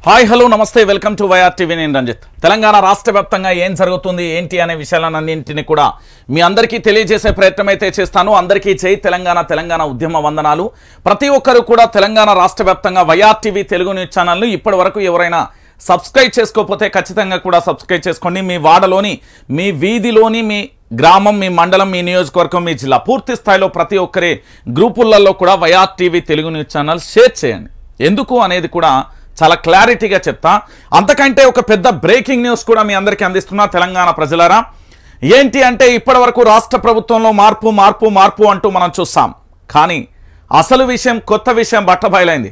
Hi hello నమస్తే welcome to YR TV నేను రంజిత్ తెలంగాణ రాష్ట్ర వ్యాప్తంగా ఏం జరుగుతుంది ఏంటి అనే విషయాలన్నింటినీ కూడా మీ అందరికీ తెలియజేసే ప్రయత్నం అయితే చేస్తాను. అందరికీ జై తెలంగాణ తెలంగాణ ఉద్యమ వందనాలు. ప్రతి ఒక్కరు కూడా తెలంగాణ రాష్ట్ర వ్యాప్తంగా వైఆర్ టీవీ తెలుగు న్యూస్ ఛానల్ను ఇప్పటివరకు ఎవరైనా సబ్స్క్రైబ్ చేసుకోకపోతే ఖచ్చితంగా కూడా సబ్స్క్రైబ్ చేసుకోండి. మీ వాడలోని మీ వీధిలోని మీ గ్రామం మీ మండలం మీ నియోజకవర్గం మీ జిల్లా పూర్తి స్థాయిలో ప్రతి ఒక్కరి గ్రూపులలో కూడా YR TV Telugu news channel share చేయండి. ఎందుకు అనేది కూడా చాలా క్లారిటీగా చెప్తా. అంతకంటే ఒక పెద్ద బ్రేకింగ్ న్యూస్ కూడా మీ అందరికీ అందిస్తున్నా తెలంగాణ ప్రజలారా. ఏంటి అంటే ఇప్పటివరకు రాష్ట్ర ప్రభుత్వంలో మార్పు మార్పు మార్పు అంటూ మనం చూస్తాం. కానీ అసలు విషయం కొత్త విషయం బట్టబయలైంది.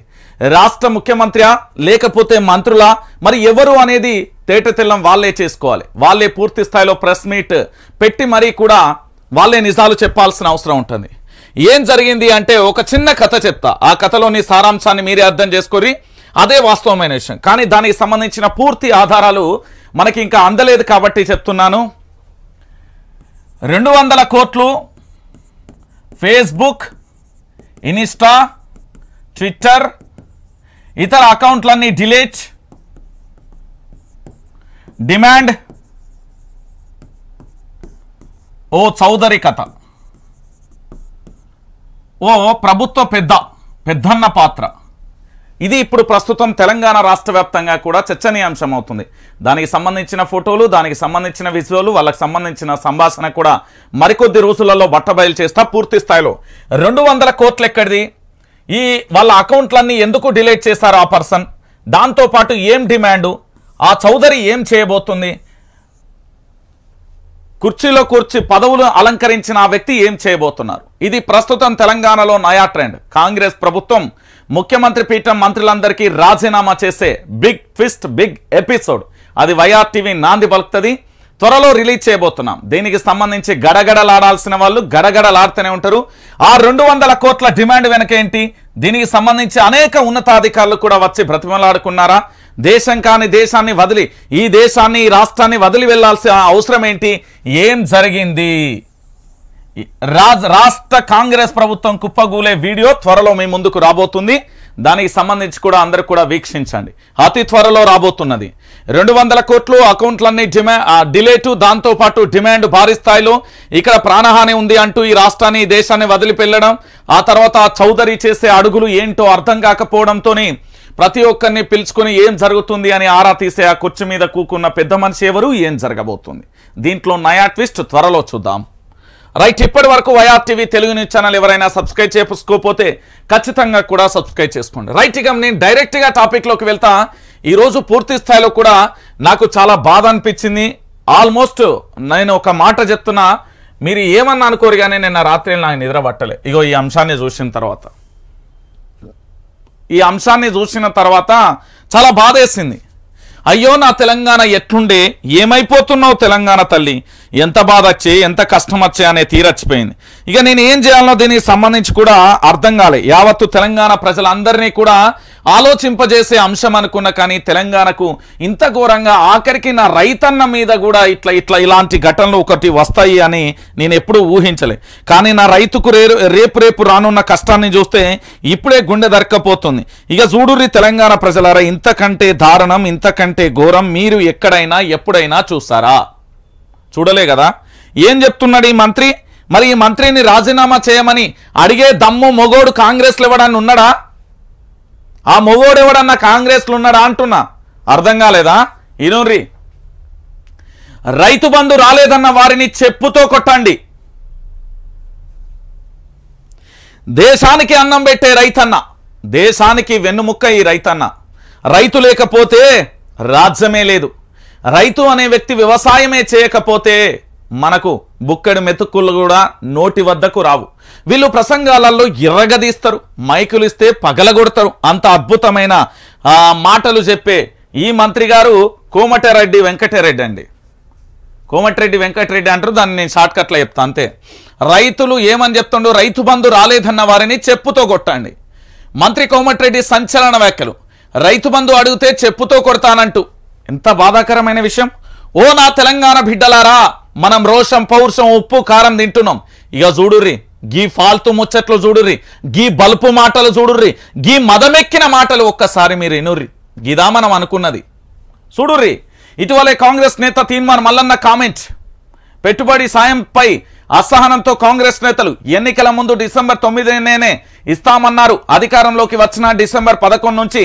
రాష్ట్ర ముఖ్యమంత్రియా లేకపోతే మంత్రులా మరి ఎవరు అనేది తేటతెల్లం వాళ్ళే చేసుకోవాలి. వాళ్ళే పూర్తి స్థాయిలో ప్రెస్ మీట్ పెట్టి మరీ కూడా వాళ్ళే నిజాలు చెప్పాల్సిన అవసరం ఉంటుంది. ఏం జరిగింది అంటే ఒక చిన్న కథ చెప్తా. ఆ కథలోని సారాంశాన్ని మీరే అర్థం చేసుకొని అదే వాస్తవమైన విషయం. కానీ దానికి సంబంధించిన పూర్తి ఆధారాలు మనకి ఇంకా అందలేదు కాబట్టి చెప్తున్నాను. 200 కోట్లు ఫేస్బుక్, ఇన్స్టా, ట్విట్టర్, ఇతర అకౌంట్లన్నీ డిలీట్, డిమాండ్ ఓ చౌదరి కథ. ఓ ప్రభుత్వ పెద్దన్న పాత్ర. ఇది ఇప్పుడు ప్రస్తుతం తెలంగాణ రాష్ట్ర వ్యాప్తంగా కూడా చర్చనీయాంశం అవుతుంది. దానికి సంబంధించిన ఫోటోలు, దానికి సంబంధించిన విజువల్, వాళ్ళకి సంబంధించిన సంభాషణ కూడా మరికొద్ది రోజులలో బట్టబయలు చేస్తా. పూర్తి స్థాయిలో 200 కోట్లు ఎక్కడిది, ఈ వాళ్ళ అకౌంట్లన్నీ ఎందుకు డిలీట్ చేశారు ఆ పర్సన్, దాంతోపాటు ఏం డిమాండు, ఆ చౌదరి ఏం చేయబోతుంది, కుర్చీలో కూర్చి పదవులు అలంకరించిన ఆ వ్యక్తి ఏం చేయబోతున్నారు. ఇది ప్రస్తుతం తెలంగాణలో నయా ట్రెండ్. కాంగ్రెస్ ప్రభుత్వం ముఖ్యమంత్రి పీఠం మంత్రులందరికీ రాజీనామా చేసే బిగ్ ట్విస్ట్, బిగ్ ఎపిసోడ్ అది వైఆర్ టీవీ నాంది పలుకుతుంది. త్వరలో రిలీజ్ చేయబోతున్నాం. దీనికి సంబంధించి గడగడలాడాల్సిన వాళ్ళు గడగడలాడుతూనే ఉంటారు. ఆ 200 కోట్ల డిమాండ్ వెనక ఏంటి, దీనికి సంబంధించి అనేక ఉన్నతాధికారులు కూడా వచ్చి బ్రతిమలాడుకున్నారా, దేశం కాని దేశాన్ని వదిలి ఈ దేశాన్ని ఈ రాష్ట్రాన్ని వదిలి వెళ్లాల్సిన అవసరం ఏంటి, ఏం జరిగింది, రాష్ట్ర కాంగ్రెస్ ప్రభుత్వం కుప్పగూలే వీడియో త్వరలో మీ ముందుకు రాబోతుంది. దానికి సంబంధించి కూడా అందరూ కూడా వీక్షించండి. అతి త్వరలో రాబోతున్నది. 200 కోట్లు అకౌంట్లన్నీ డిలేటు, దాంతోపాటు డిమాండ్ భారీ స్థాయిలో, ఇక్కడ ప్రాణహాని ఉంది అంటూ ఈ రాష్ట్రాన్ని ఈ దేశాన్ని వదిలిపెళ్ళడం, ఆ తర్వాత చౌదరి చేసే అడుగులు ఏంటో అర్థం కాకపోవడంతోనే ప్రతి ఒక్కరిని పిలుచుకొని ఏం జరుగుతుంది అని ఆరా తీసే ఆ కుర్చీ మీద కూకున్న పెద్ద మనిషి ఎవరు, ఏం జరగబోతుంది, దీంట్లో నయా ట్విస్ట్ త్వరలో చూద్దాం. రైట్, ఇప్పటి వరకు YR TV Telugu news channel ఎవరైనా సబ్స్క్రైబ్ చేసుకోకపోతే ఖచ్చితంగా కూడా సబ్స్క్రైబ్ చేసుకోండి. రైట్, ఇక నేను డైరెక్ట్గా టాపిక్లోకి వెళ్తా. ఈరోజు పూర్తి స్థాయిలో కూడా నాకు చాలా బాధ అనిపించింది. ఆల్మోస్ట్ నేను ఒక మాట చెప్తున్నా, మీరు ఏమన్నా అనుకోరు కానీ నిన్న రాత్రి నాకు నిద్ర పట్టలే. ఇగో ఈ అంశాన్ని చూసిన తర్వాత చాలా బాధేసింది. అయ్యో నా తెలంగాణ ఎట్లుండే, ఏమైపోతున్నావు తెలంగాణ తల్లి, ఎంత బాధ వచ్చే ఎంత కష్టం వచ్చే అనే తీరచ్చిపోయింది. ఇక నేను ఏం చేయాలో దీనికి సంబంధించి కూడా అర్థం కాలే. యావత్తు తెలంగాణ ప్రజలందరినీ కూడా ఆలోచింపజేసే అంశం అనుకున్నా, కానీ తెలంగాణకు ఇంత ఘోరంగా ఆఖరికి నా రైతన్న మీద కూడా ఇలాంటి ఘటనలు ఒకటి వస్తాయి అని నేను ఎప్పుడూ ఊహించలే. కానీ నా రైతుకు రేపు రానున్న కష్టాన్ని చూస్తే ఇప్పుడే గుండె దరక్కపోతుంది. ఇక చూడుర్రి తెలంగాణ ప్రజలారా, ఇంతకంటే దారుణం ఇంతకంటే ఘోరం మీరు ఎక్కడైనా ఎప్పుడైనా చూస్తారా? చూడలే కదా. ఏం చెప్తున్నాడు ఈ మంత్రి? మరి ఈ మంత్రిని రాజీనామా చేయమని అడిగే దమ్ము మొగోడు కాంగ్రెస్లో ఎవడన్నా ఉన్నాడా? ఆ మొగోడు ఎవడన్నా కాంగ్రెస్లో ఉన్నాడా అంటున్నా. అర్థం కాలేదా? ఇనుర్రి, రైతు బంధు రాలేదన్న వారిని చెప్పుతో కొట్టండి. దేశానికి అన్నం పెట్టే రైతన్న, దేశానికి వెన్నుముక్క ఈ రైతన్న. రైతు లేకపోతే రాజ్యమే లేదు. రైతు అనే వ్యక్తి వ్యవసాయమే చేయకపోతే మనకు బుక్కడి మెతుకులు కూడా నోటి వద్దకు రావు. వీళ్ళు ప్రసంగాలలో ఎర్రగదీస్తారు, మైకులు ఇస్తే పగలగొడతారు. అంత అద్భుతమైన మాటలు చెప్పే ఈ మంత్రి గారు కోమటిరెడ్డి వెంకటరెడ్డి అండి. కోమటిరెడ్డి వెంకటరెడ్డి అంటారు, దాన్ని నేను షార్ట్ కట్లో చెప్తా అంతే. రైతులు ఏమని చెప్తుండో, రైతు బంధు రాలేదన్న వారిని చెప్పుతో కొట్టండి. మంత్రి కోమటిరెడ్డి సంచలన వ్యాఖ్యలు. రైతు బంధు అడిగితే చెప్పుతో కొడతానంటూ, ఎంత బాధాకరమైన విషయం. ఓ నా తెలంగాణ బిడ్డలారా, మనం రోషం పౌరుషం ఉప్పు కారం తింటున్నాం. ఇక చూడుర్రి, గీ ఫాల్తు ముచ్చట్లు చూడుర్రి, గీ బల్పు మాటలు చూడుర్రి, గీ మదమెక్కిన మాటలు ఒక్కసారి మీరు ఎనుర్రి. గిదా మనం అనుకున్నది. చూడుర్రి, ఇటీవలే కాంగ్రెస్ నేత తీన్మార్ మల్లన్న కామెంట్. పెట్టుబడి సాయంపై అసహనంతో కాంగ్రెస్ నేతలు ఎన్నికల ముందు డిసెంబర్ 9నే ఇస్తామన్నారు. అధికారంలోకి వచ్చిన డిసెంబర్ 11 నుంచి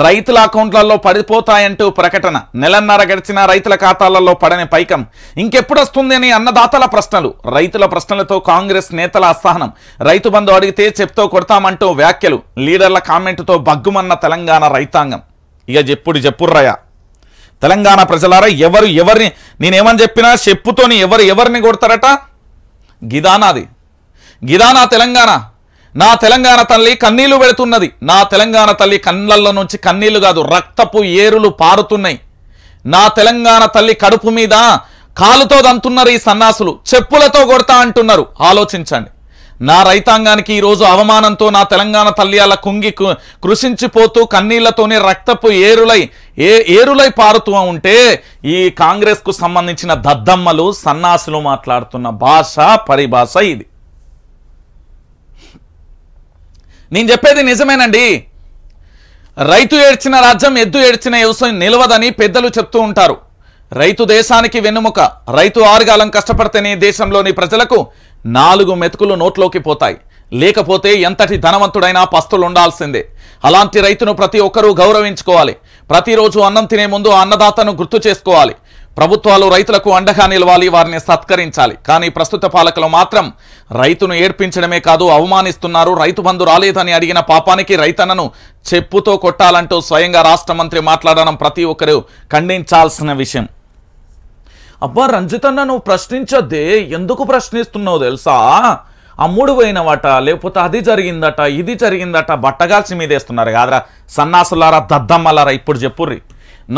రైతుల అకౌంట్లలో పడిపోతాయంటూ ప్రకటన. నెలన్నర గడిచిన రైతుల ఖాతాలలో పడని పైకం ఇంకెప్పుడు వస్తుంది అని అన్నదాతల ప్రశ్నలు. రైతుల ప్రశ్నలతో కాంగ్రెస్ నేతల అసహనం. రైతు బంధు అడిగితే చెప్తో కొడతామంటూ వ్యాఖ్యలు. లీడర్ల కామెంటుతో బగ్గుమన్న తెలంగాణ రైతాంగం. ఇక చెప్పుర్రయ్యా తెలంగాణ ప్రజలారా, ఎవరిని నేనేమని చెప్పినా చెప్పుతోని ఎవరిని కొడతారట? గిదానాది, గిదానా తెలంగాణ. నా తెలంగాణ తల్లి కన్నీళ్లు పెడుతున్నది. నా తెలంగాణ తల్లి కళ్ళల్లో నుంచి కన్నీళ్లు కాదు, రక్తపు ఏరులు పారుతున్నాయి. నా తెలంగాణ తల్లి కడుపు మీద కాలుతో దంతున్నారు ఈ సన్నాసులు. చెప్పులతో కొడతా అంటున్నారు. ఆలోచించండి. నా రైతాంగానికి ఈరోజు అవమానంతో నా తెలంగాణ తల్లి అలా కుంగి కృషించిపోతూ కన్నీళ్లతోనే రక్తపు ఏరులై పారుతూ ఉంటే ఈ కాంగ్రెస్కు సంబంధించిన దద్దమ్మలు సన్నాసులు మాట్లాడుతున్న భాష పరిభాష ఇది. నేను చెప్పేది నిజమేనండి. రైతు ఏడ్చిన రాజ్యం, ఎద్దు ఏడ్చిన వ్యవసాయం నిలవదని పెద్దలు చెప్తూ ఉంటారు. రైతు దేశానికి వెన్నుముక. రైతు ఆరుగాలం కష్టపడితేనే దేశంలోని ప్రజలకు 4 మెతుకులు నోట్లోకి పోతాయి. లేకపోతే ఎంతటి ధనవంతుడైనా పస్తులు ఉండాల్సిందే. అలాంటి రైతును ప్రతి ఒక్కరూ గౌరవించుకోవాలి. ప్రతిరోజు అన్నం తినే ముందు అన్నదాతను గుర్తు చేసుకోవాలి. ప్రభుత్వాలు రైతులకు అండగా నిలవాలి, వారిని సత్కరించాలి. కానీ ప్రస్తుత పాలకులు మాత్రం రైతును ఏడ్పించడమే కాదు, అవమానిస్తున్నారు. రైతు బంధు రాలేదని అడిగిన పాపానికి రైతన్నను చెప్పుతో కొట్టాలంటూ స్వయంగా రాష్ట్ర మంత్రి మాట్లాడడం ప్రతి ఒక్కరూ ఖండించాల్సిన విషయం. అబ్బా రంజితన్న, నువ్వు ప్రశ్నించొద్దే, ఎందుకు ప్రశ్నిస్తున్నావు తెలుసా? అమ్ముడు పోయినవట, లేకపోతే అది జరిగిందట, ఇది జరిగిందట, బట్టగాల్చి మీదేస్తున్నారు కాదరా సన్నాసులారా, దద్దమ్మలారా. ఇప్పుడు చెప్పుర్రి,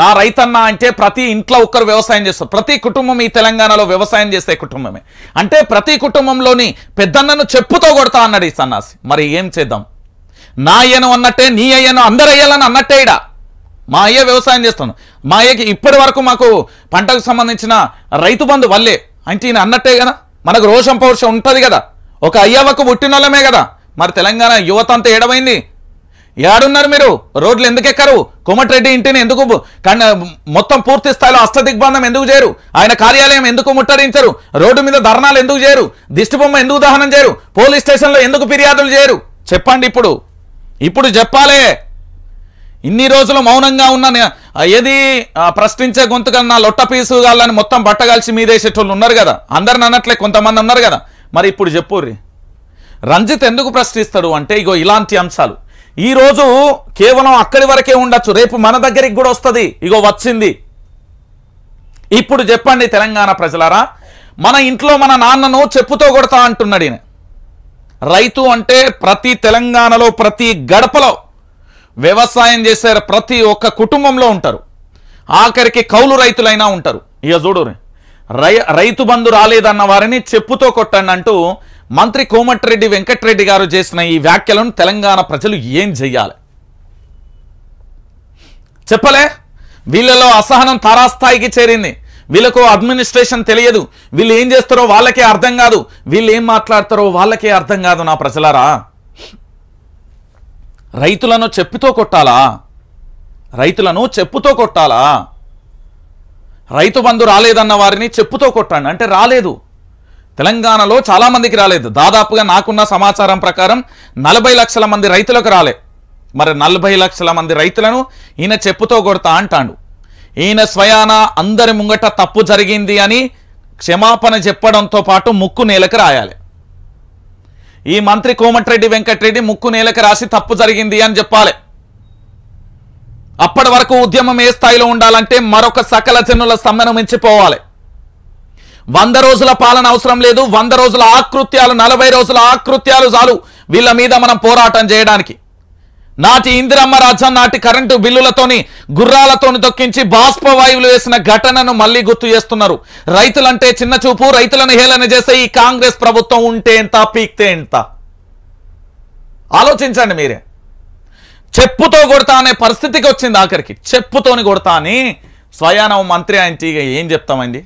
నా రైతన్న అంటే ప్రతి ఇంట్లో ఒక్కరు వ్యవసాయం చేస్తారు. ప్రతి కుటుంబం ఈ తెలంగాణలో వ్యవసాయం చేసే కుటుంబమే. అంటే ప్రతి కుటుంబంలోని పెద్దన్నను చెప్పుతో కొడతా అన్నాడు ఈ సన్నాసి. మరి ఏం చేద్దాం? నా అయ్యను అన్నట్టే నీ అయ్యను అందరు అయ్యాలని అన్నట్టే ఇడా. మా అయ్య వ్యవసాయం చేస్తున్నాం. మా అయ్యకి ఇప్పటి వరకు మాకు పంటకు సంబంధించిన రైతు బంధు వల్లే అంటే ఈయన అన్నట్టే కదా. మనకు రోషం పౌరుషం ఉంటుంది కదా. ఒక అయ్యవకు పుట్టినోళ్ళమే కదా. మరి తెలంగాణ యువత అంతా ఏడమైంది? ఏడున్నారు మీరు? రోడ్లు ఎందుకు ఎక్కరు? కోమటిరెడ్డి ఇంటిని ఎందుకు మొత్తం పూర్తి స్థాయిలో అష్టదిగ్బంధం ఎందుకు చేయరు? ఆయన కార్యాలయం ఎందుకు ముట్టడించరు? రోడ్డు మీద ధర్నాలు ఎందుకు చేయరు? దిష్టిబొమ్మ ఎందుకు దహనం చేయరు? పోలీస్ స్టేషన్లో ఎందుకు ఫిర్యాదులు చేయరు? చెప్పండి. ఇప్పుడు చెప్పాలే. ఇన్ని రోజులు మౌనంగా ఉన్న ఏది ప్రశ్నించే గొంతు కన్నా లొట్ట పీసు గాళ్ళని మొత్తం బట్టగాల్చి మీదేసేటోళ్ళు ఉన్నారు కదా. అందరిని అన్నట్లే కొంతమంది ఉన్నారు కదా. మరి ఇప్పుడు చెప్పుర్రి, రంజిత్ ఎందుకు ప్రశ్నిస్తాడు అంటే ఇగో ఇలాంటి అంశాలు. ఈరోజు కేవలం అక్కడి వరకే ఉండొచ్చు, రేపు మన దగ్గరికి కూడా వస్తుంది. ఇగో వచ్చింది. ఇప్పుడు చెప్పండి తెలంగాణ ప్రజలారా, మన ఇంట్లో మన నాన్నను చెప్పుతో కొడతా అంటున్నాడు ఈయన. రైతు అంటే ప్రతి తెలంగాణలో ప్రతి గడపలో వ్యవసాయం చేసే ప్రతి ఒక్క కుటుంబంలో ఉంటారు. ఆఖరికి కౌలు రైతులైనా ఉంటారు. ఇక చూడు, రైతు బంధు రాలేదన్న వారిని చెప్పుతో కొట్టండి అంటూ మంత్రి కోమటిరెడ్డి వెంకటరెడ్డి గారు చేసిన ఈ వ్యాఖ్యలను తెలంగాణ ప్రజలు ఏం చెయ్యాలి చెప్పలే? వీళ్ళలో అసహనం తారాస్థాయికి చేరింది. వీళ్ళకు అడ్మినిస్ట్రేషన్ తెలియదు. వీళ్ళు ఏం చేస్తారో వాళ్ళకే అర్థం కాదు. వీళ్ళు ఏం మాట్లాడతారో వాళ్ళకే అర్థం కాదు. నా ప్రజలారా, రైతులను చెప్పుతో కొట్టాలా? రైతులను చెప్పుతో కొట్టాలా? రైతు బంధు రాలేదన్న వారిని చెప్పుతో కొట్టండి అంటే రాలేదు. తెలంగాణలో చాలామందికి రాలేదు. దాదాపుగా నాకున్న సమాచారం ప్రకారం 40 లక్షల మంది రైతులకు రాలే. మరి 40 లక్షల మంది రైతులను ఈయన చెప్పుతో కొడతా అంటాడు. ఈయన స్వయాన అందరి ముంగట తప్పు జరిగింది అని క్షమాపణ చెప్పడంతో పాటు ముక్కు నేలకు రాయాలి. ఈ మంత్రి కోమటిరెడ్డి వెంకటరెడ్డి ముక్కు నేలకు రాసి తప్పు జరిగింది అని చెప్పాలి. అప్పటి వరకు ఉద్యమం ఏ స్థాయిలో ఉండాలంటే మరొక సకల జనుల సమ్మెను మించిపోవాలి. 100 రోజుల పాలన అవసరం లేదు. 100 రోజుల ఆకృత్యాలు, 40 రోజుల ఆకృత్యాలు చాలు వీళ్ళ మీద మనం పోరాటం చేయడానికి. నాటి ఇందిరమ్మ రాజ్యం, నాటి కరెంటు బిల్లులతోని గుర్రాలతోని తొక్కించి బాష్పవాయువులు వేసిన ఘటనను మళ్ళీ గుర్తు చేస్తున్నారు. రైతులంటే చిన్న చూపు, రైతులను హేళన చేసే ఈ కాంగ్రెస్ ప్రభుత్వం ఉంటే ఎంత, పీక్తే ఎంత? ఆలోచించండి మీరే. చెప్పుతో కొడతా అనే పరిస్థితికి వచ్చింది. ఆఖరికి చెప్పుతోని కొడతా అని స్వయాన మంత్రి అంటే ఏం చెప్తామండి?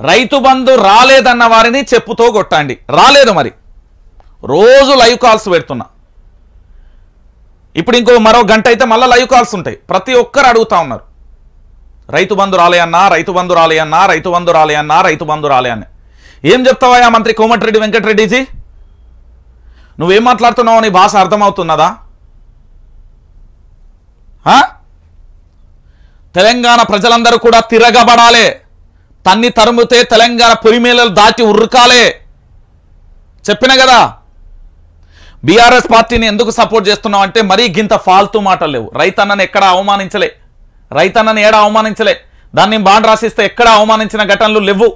రైతు బంధు రాలేదన్న వారిని చెప్పుతో కొట్టండి. రాలేదు మరి రోజు లైవ్ కాల్స్ పెడుతున్నా. ఇప్పుడు ఇంకో మరో గంట అయితే మళ్ళీ లైవ్ కాల్స్ ఉంటాయి. ప్రతి ఒక్కరు అడుగుతా ఉన్నారు, రైతు బంధు రాలేయన్నా, రైతు బంధు రాలేయన్నా, రైతు బంధు రాలేయన్నా, రైతు బంధు రాలే అని. ఏం చెప్తావా మంత్రి కోమటిరెడ్డి వెంకటరెడ్డిజీ? నువ్వేం మాట్లాడుతున్నావు? నీ భాష అర్థమవుతున్నదా? తెలంగాణ ప్రజలందరూ కూడా తిరగబడాలే, తన్ని తరుముతే తెలంగాణ పొలిమేళలు దాటి ఉర్రకాలే. చెప్పిన కదా, బీఆర్ఎస్ పార్టీని ఎందుకు సపోర్ట్ చేస్తున్నావు అంటే మరీ గింత ఫాల్తూ మాటలు లేవు. రైతన్నని ఎక్కడ అవమానించలే, రైతన్నని ఏడా అవమానించలే, దాన్ని బాండ్ రాసిస్తే ఎక్కడ అవమానించిన ఘటనలు లేవు.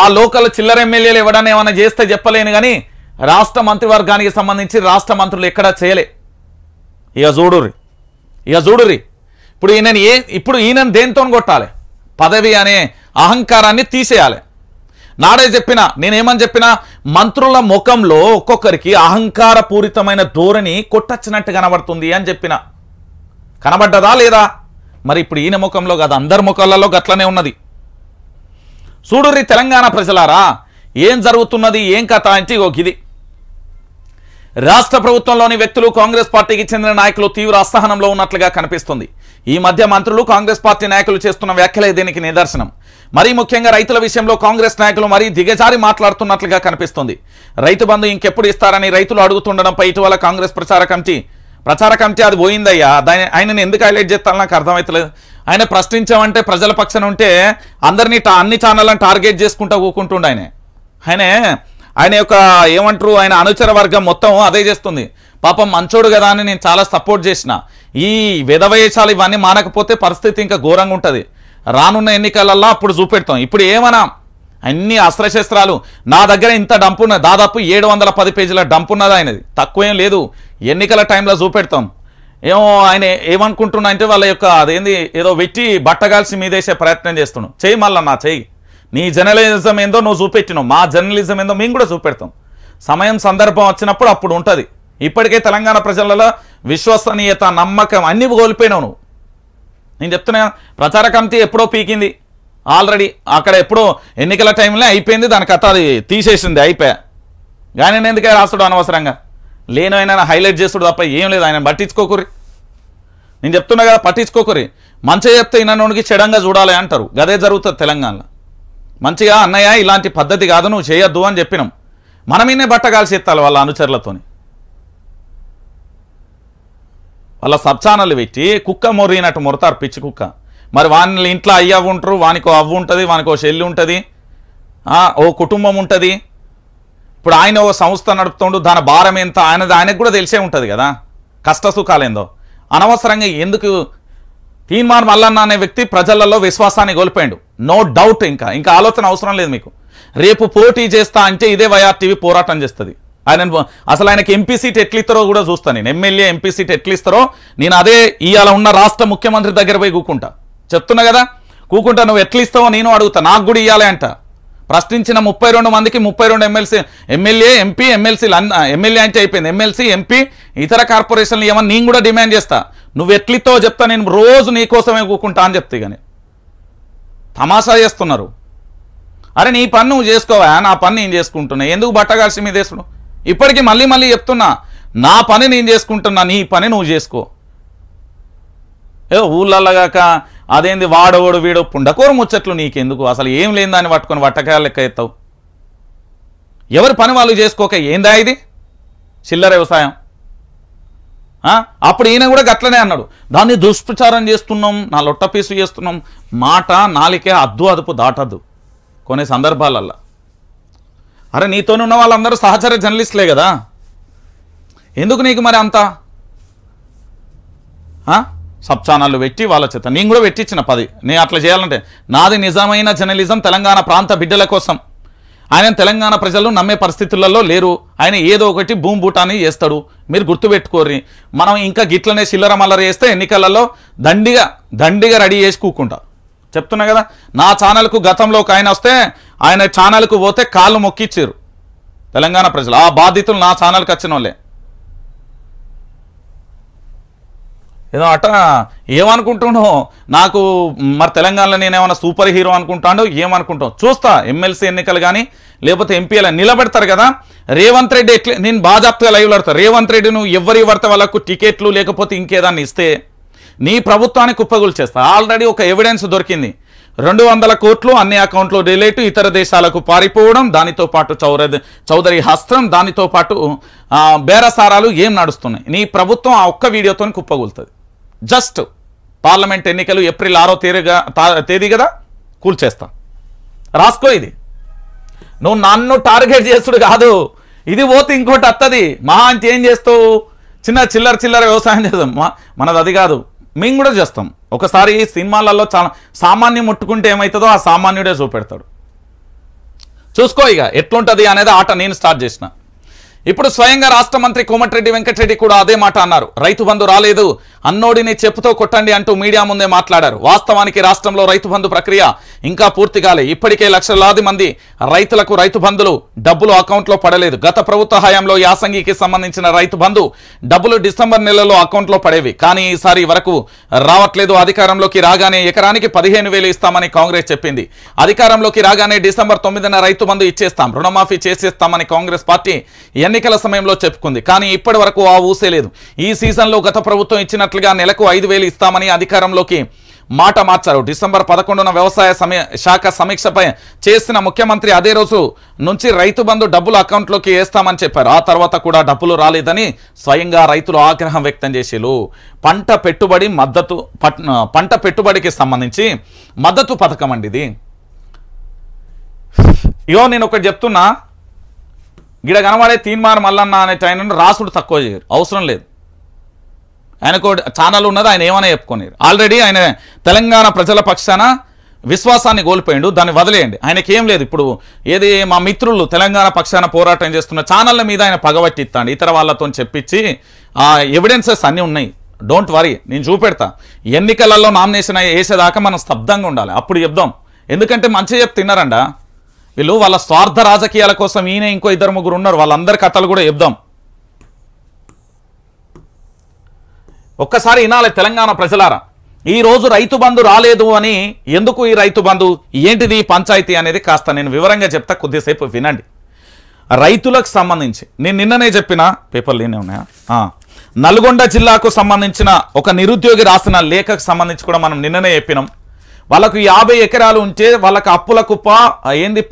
ఆ లోకల్ చిల్లర ఎమ్మెల్యేలు ఎవడన్నా ఏమైనా చేస్తే చెప్పలేను కానీ రాష్ట్ర మంత్రివర్గానికి సంబంధించి రాష్ట్ర మంత్రులు ఎక్కడా చేయలే. ఇక చూడుర్రి ఇప్పుడు ఈయనని దేంతో కొట్టాలి? పదవి అనే అహంకారాన్ని తీసేయాలి. నాడే చెప్పినా, నేనేమని చెప్పినా, మంత్రుల ముఖంలో ఒక్కొక్కరికి అహంకారపూరితమైన ధోరణి కొట్టచ్చినట్టు కనబడుతుంది అని చెప్పిన. కనబడ్డదా లేదా? మరి ఇప్పుడు ఈయన ముఖంలో కాదు, అందరి ముఖాలలో గట్లనే ఉన్నది. చూడుర్రి తెలంగాణ ప్రజలారా, ఏం జరుగుతున్నది, ఏం కథ అంటే ఇది. రాష్ట్ర ప్రభుత్వంలోని వ్యక్తులు కాంగ్రెస్ పార్టీకి చెందిన నాయకులు తీవ్ర అసహనంలో ఉన్నట్లుగా కనిపిస్తుంది. ఈ మధ్య మంత్రులు కాంగ్రెస్ పార్టీ నాయకులు చేస్తున్న వ్యాఖ్యలే దీనికి నిదర్శనం. మరీ ముఖ్యంగా రైతుల విషయంలో కాంగ్రెస్ నాయకులు మరీ దిగజారి మాట్లాడుతున్నట్లుగా కనిపిస్తుంది. రైతు బంధు ఇంకెప్పుడు ఇస్తారని రైతులు అడుగుతుండడంపై ఇటీవల కాంగ్రెస్ ప్రచార కమిటీ అది పోయిందయ్యా. ఆయనని ఎందుకు హైలైట్ చేస్తారో నాకు అర్థమవుతలేదు. ఆయన ప్రశ్నించామంటే ప్రజల పక్షాన ఉంటే అందరినీ అన్ని ఛానళ్ళని టార్గెట్ చేసుకుంటూ కూకుంటుండే ఆయన యొక్క ఏమంటారు, ఆయన అనుచర వర్గం మొత్తం అదే చేస్తుంది. పాపం మంచోడు కదా అని నేను చాలా సపోర్ట్ చేసిన. ఈ విధవయేషాలు ఇవన్నీ మానకపోతే పరిస్థితి ఇంకా ఘోరంగా ఉంటుంది. రానున్న ఎన్నికలల్లో అప్పుడు చూపెడతాం. ఇప్పుడు ఏమన్నా అన్ని అస్త్రశస్త్రాలు నా దగ్గర ఇంత డంపు ఉన్నది, దాదాపు 710 పేజీల డంపు ఉన్నది ఆయనది, తక్కువేం లేదు. ఎన్నికల టైంలో చూపెడతాం. ఏమో ఆయన ఏమనుకుంటున్నా అంటే వాళ్ళ యొక్క అదేంది ఏదో వెట్టి బట్టగాల్సి మీదేసే ప్రయత్నం చేస్తున్నాం. చెయ్యి మళ్ళా నా చెయ్యి, నీ జర్నలిజం ఏందో నువ్వు చూపెట్టినావు, మా జర్నలిజం ఏందో మేము కూడా చూపెడతాం. సమయం సందర్భం వచ్చినప్పుడు అప్పుడు ఉంటుంది. ఇప్పటికే తెలంగాణ ప్రజలలో విశ్వసనీయత, నమ్మకం అన్నీ కోల్పోయినావు నువ్వు. నేను చెప్తున్నా, ప్రచార కమిటీ ఎప్పుడో పీకింది ఆల్రెడీ. అక్కడ ఎప్పుడో ఎన్నికల టైంలో అయిపోయింది, దాని కథ అది తీసేసింది, అయిపోయా. కానీ నేను ఎందుకే రాసుడు అనవసరంగా లేను ఆయన హైలైట్ చేసుడు తప్ప ఏం లేదు. ఆయన పట్టించుకోకురి. నేను చెప్తున్నా కదా, పట్టించుకోకురి. మంచిగా చెప్తే ఈయనోడికి చెడంగా చూడాలి అంటారు. గదే జరుగుతుంది తెలంగాణలో. మంచిగా అన్నయ్య ఇలాంటి పద్ధతి కాదు, నువ్వు చేయొద్దు అని చెప్పినాం. మనమీనే బట్టగాల్సి ఎత్తాలి వాళ్ళ అనుచరులతోని. వాళ్ళ సబ్ ఛానల్ పెట్టి కుక్క మొర్రినట్టు మొరతారు, పిచ్చి కుక్క. మరి వాని ఇంట్లో అయ్యవ్వ ఉంటారు, వానికో అవ్వు ఉంటుంది, వానికో చెల్లి ఉంటుంది, ఓ కుటుంబం ఉంటుంది. ఇప్పుడు ఆయన ఓ సంస్థ నడుపుతుండు, దాని భారం ఎంత ఆయనకు కూడా తెలిసే ఉంటుంది కదా, కష్ట సుఖాలేందో. అనవసరంగా ఎందుకు తీన్మార్ మల్లన్న అనే వ్యక్తి ప్రజలలో విశ్వాసాన్ని కోల్పోయాడు. No doubt. ఇంకా ఆలోచన అవసరం లేదు మీకు. రేపు పోటీ చేస్తా అంటే ఇదే వైఆర్టీవీ పోరాటం చేస్తుంది. అసలు ఆయనకి ఎంపీ సీట్ ఎట్లిస్తారో కూడా చూస్తాను నేను. ఎమ్మెల్యే ఎంపీ సీట్ ఎట్లిస్తారో నేను అదే ఇవాళ ఉన్న రాష్ట్ర ముఖ్యమంత్రి దగ్గర పోయి కూకుంటా. చెప్తున్నా కదా, కూకుంటా. నువ్వు ఎట్లిస్తావో నేను అడుగుతా. నాకు కూడా ఇవ్వాలి అంట. ప్రశ్నించిన 32 మందికి 32 ఎమ్మెల్యే ఎంపీ ఎమ్మెల్సీలు ఎమ్మెల్యే అంటే అయిపోయింది, ఎమ్మెల్సీ ఎంపీ ఇతర కార్పొరేషన్లు ఏమన్నా నేను కూడా డిమాండ్ చేస్తా. నువ్వు ఎట్లిస్తావో చెప్తా, నేను రోజు నీ కోసమే కూకుంటా అని చెప్తే. కానీ తమాషా చేస్తున్నారు. అరే నీ పని నువ్వు చేసుకోవా, నా పని నేను చేసుకుంటున్నా, ఎందుకు బట్టగాల్సి మీ దేశుడు? ఇప్పటికీ మళ్ళీ చెప్తున్నా, నా పని నేను చేసుకుంటున్నా, నీ పని నువ్వు చేసుకో. ఏదో ఊళ్ళల్లాగాక అదేంది వాడోడు వీడో పుండకోరు ముచ్చట్లు నీకెందుకు? అసలు ఏం లేని దాన్ని పట్టుకొని వట్టకాయలు లెక్క ఎత్తావు. ఎవరి పని వాళ్ళు చేసుకోక ఏందా ఇది చిల్లర వ్యవసాయం? అప్పుడు ఈయన కూడా గట్లనే అన్నాడు, దాన్ని దుష్ప్రచారం చేస్తున్నాం, నా లొట్ట పీసు చేస్తున్నాం. మాట నాలికే అదుపు దాటద్దు కొన్ని సందర్భాలల్లో. అరే నీతోనున్న వాళ్ళందరూ సహచర జర్నలిస్టులే కదా, ఎందుకు నీకు మరి అంతా సబ్ ఛానళ్ళు పెట్టి వాళ్ళ చేత నేను కూడా పెట్టించిన 10. నేను అట్లా చేయాలంటే నాది నిజమైన జర్నలిజం తెలంగాణ ప్రాంత బిడ్డల కోసం. ఆయన తెలంగాణ ప్రజలు నమ్మే పరిస్థితులలో లేరు. ఆయన ఏదో ఒకటి భూమి బూటాన్ని చేస్తాడు, మీరు గుర్తుపెట్టుకోర్రి. మనం ఇంకా గిట్లనే చిల్లర మల్లర చేస్తే ఎన్నికలలో దండిగా రెడీ చేసి కూకుంటా. చెప్తున్నా కదా, నా ఛానల్కు గతంలో ఒక ఆయన వస్తే ఆయన ఛానల్కు పోతే కాళ్ళు మొక్కిచ్చారు తెలంగాణ ప్రజలు. ఆ బాధితులు నా ఛానల్కి వచ్చిన వాళ్ళే. ఏదో అట ఏమనుకుంటున్నావు నాకు మరి తెలంగాణలో నేనేమన్నా సూపర్ హీరో అనుకుంటాడో ఏమనుకుంటావు చూస్తా. ఎమ్మెల్సీ ఎన్నికలు కానీ లేకపోతే ఎంపీలు నిలబెడతారు కదా, రేవంత్ రెడ్డి ఎట్లా నేను బాజాప్తుగా లైవ్లో ఆడతాను. రేవంత్ రెడ్డి నువ్వు ఎవరి పడితే వాళ్ళకు టికెట్లు లేకపోతే ఇంకేదాన్ని ఇస్తే నీ ప్రభుత్వానికి కుప్పగులు చేస్తా. ఆల్రెడీ ఒక ఎవిడెన్స్ దొరికింది. 200 కోట్లు అన్ని అకౌంట్లో రిలేటు ఇతర దేశాలకు పారిపోవడం, దానితో పాటు చౌదరి హస్తం, దానితో పాటు బేరసారాలు ఏం నడుస్తున్నాయి. నీ ప్రభుత్వం ఆ ఒక్క వీడియోతో కుప్పగూలుతుంది. జస్ట్ పార్లమెంట్ ఎన్నికలు ఏప్రిల్ 6వ తేదీ కదా, కూల్చేస్తా. రాసుకో. ఇది నువ్వు నన్ను టార్గెట్ చేస్తుడు కాదు, ఇది పోతే ఇంకోటి వస్తుంది. మహా అంటే ఏం చేస్తావు, చిల్లర వ్యవసాయం చేద్దాం. మనది అది కాదు, మేము కూడా చేస్తాం. ఒకసారి సినిమాలలో చాలా సామాన్యం ముట్టుకుంటే ఏమవుతుందో ఆ సామాన్యుడే చూపెడతాడు. చూసుకో ఇక ఎట్లుంటుంది అనేది ఆట నేను స్టార్ట్ చేసిన. ఇప్పుడు స్వయంగా రాష్ట్ర మంత్రి కోమటిరెడ్డి వెంకటరెడ్డి కూడా అదే మాట అన్నారు. రైతు బంధు రాలేదు, అన్నోడిని చెప్పుతో కొట్టండి అంటూ మీడియా ముందే మాట్లాడారు. వాస్తవానికి రాష్ట్రంలో రైతు బంధు ప్రక్రియ ఇంకా పూర్తి కాలే. ఇప్పటికే లక్షలాది మంది రైతులకు రైతు బంధులు డబ్బులు అకౌంట్లో పడలేదు. గత ప్రభుత్వ హయాంలో యాసంగికి సంబంధించిన రైతు బంధు డబ్బులు డిసెంబర్ నెలలో అకౌంట్లో పడేవి, కానీ ఈసారి వరకు రావట్లేదు. అధికారంలోకి రాగానే ఎకరానికి 15,000 ఇస్తామని కాంగ్రెస్ చెప్పింది. అధికారంలోకి రాగానే డిసెంబర్ 9న రైతు బంధు ఇచ్చేస్తాం, రుణమాఫీ చేసేస్తామని కాంగ్రెస్ పార్టీ ఎన్నికల సమయంలో చెప్పుకుంది. కానీ ఇప్పటి వరకు ఆ ఊసే లేదు. ఈ సీజన్లో గత ప్రభుత్వం ఇచ్చినట్లుగా నెలకు 5,000 ఇస్తామని అధికారంలోకి మాట మార్చారు. డిసెంబర్ 11న వ్యవసాయ శాఖ సమీక్షపై చేసిన ముఖ్యమంత్రి అదే రోజు నుంచి రైతు బంధు డబ్బులు అకౌంట్లోకి వేస్తామని చెప్పారు. ఆ తర్వాత కూడా డబ్బులు రాలేదని స్వయంగా రైతులు ఆగ్రహం వ్యక్తం చేశారు. పంట పెట్టుబడికి సంబంధించి మద్దతు పథకం అండి ఇది. నేను ఒకటి చెప్తున్నా, గిడ కనబడే తీన్మార్ మల్లన్న అనే ఆయన రాసుడు తక్కువ చేయరు, అవసరం లేదు. ఆయనకు ఛానల్ ఉన్నది, ఆయన ఏమైనా చెప్పుకోలేరు. ఆల్రెడీ ఆయన తెలంగాణ ప్రజల పక్షాన విశ్వాసాన్ని కోల్పోయిండు, దాన్ని వదిలేయండి. ఆయనకి ఏం లేదు. ఇప్పుడు ఏది మా మిత్రులు తెలంగాణ పక్షాన పోరాటం చేస్తున్న ఛానళ్ళ మీద ఆయన పగబట్టిస్తాడు, ఇతర వాళ్ళతో చెప్పించి ఎవిడెన్సెస్ అన్నీ ఉన్నాయి. డోంట్ వరీ, నేను చూపెడతా. ఎన్నికలలో నామినేషన్ వేసేదాకా మనం స్తబ్దంగా ఉండాలి, అప్పుడు చెప్దాం. ఎందుకంటే మంచిగా చెప్తే తిన్నారంట వీళ్ళు. వాళ్ళ స్వార్థ రాజకీయాల కోసం ఈయన ఇంకో 2-3 ఉన్నారు, వాళ్ళందరి కథలు కూడా చెప్దాం. ఒక్కసారి వినాలి తెలంగాణ ప్రజలారా. ఈ రోజు రైతు బంధు రాలేదు అని, ఎందుకు ఈ రైతు బంధు, ఏంటిది పంచాయతీ అనేది కాస్త నేను వివరంగా చెప్తా, కొద్దిసేపు వినండి. రైతులకు సంబంధించి నేను నిన్ననే చెప్పిన, పేపర్లు ఏనే ఉన్నాయా, నల్గొండ జిల్లాకు సంబంధించిన ఒక నిరుద్యోగి రాసిన లేఖకు సంబంధించి కూడా మనం నిన్ననే చెప్పినాం. వాళ్ళకు 50 ఎకరాలు ఉంటే వాళ్ళకు అప్పుల కుప్ప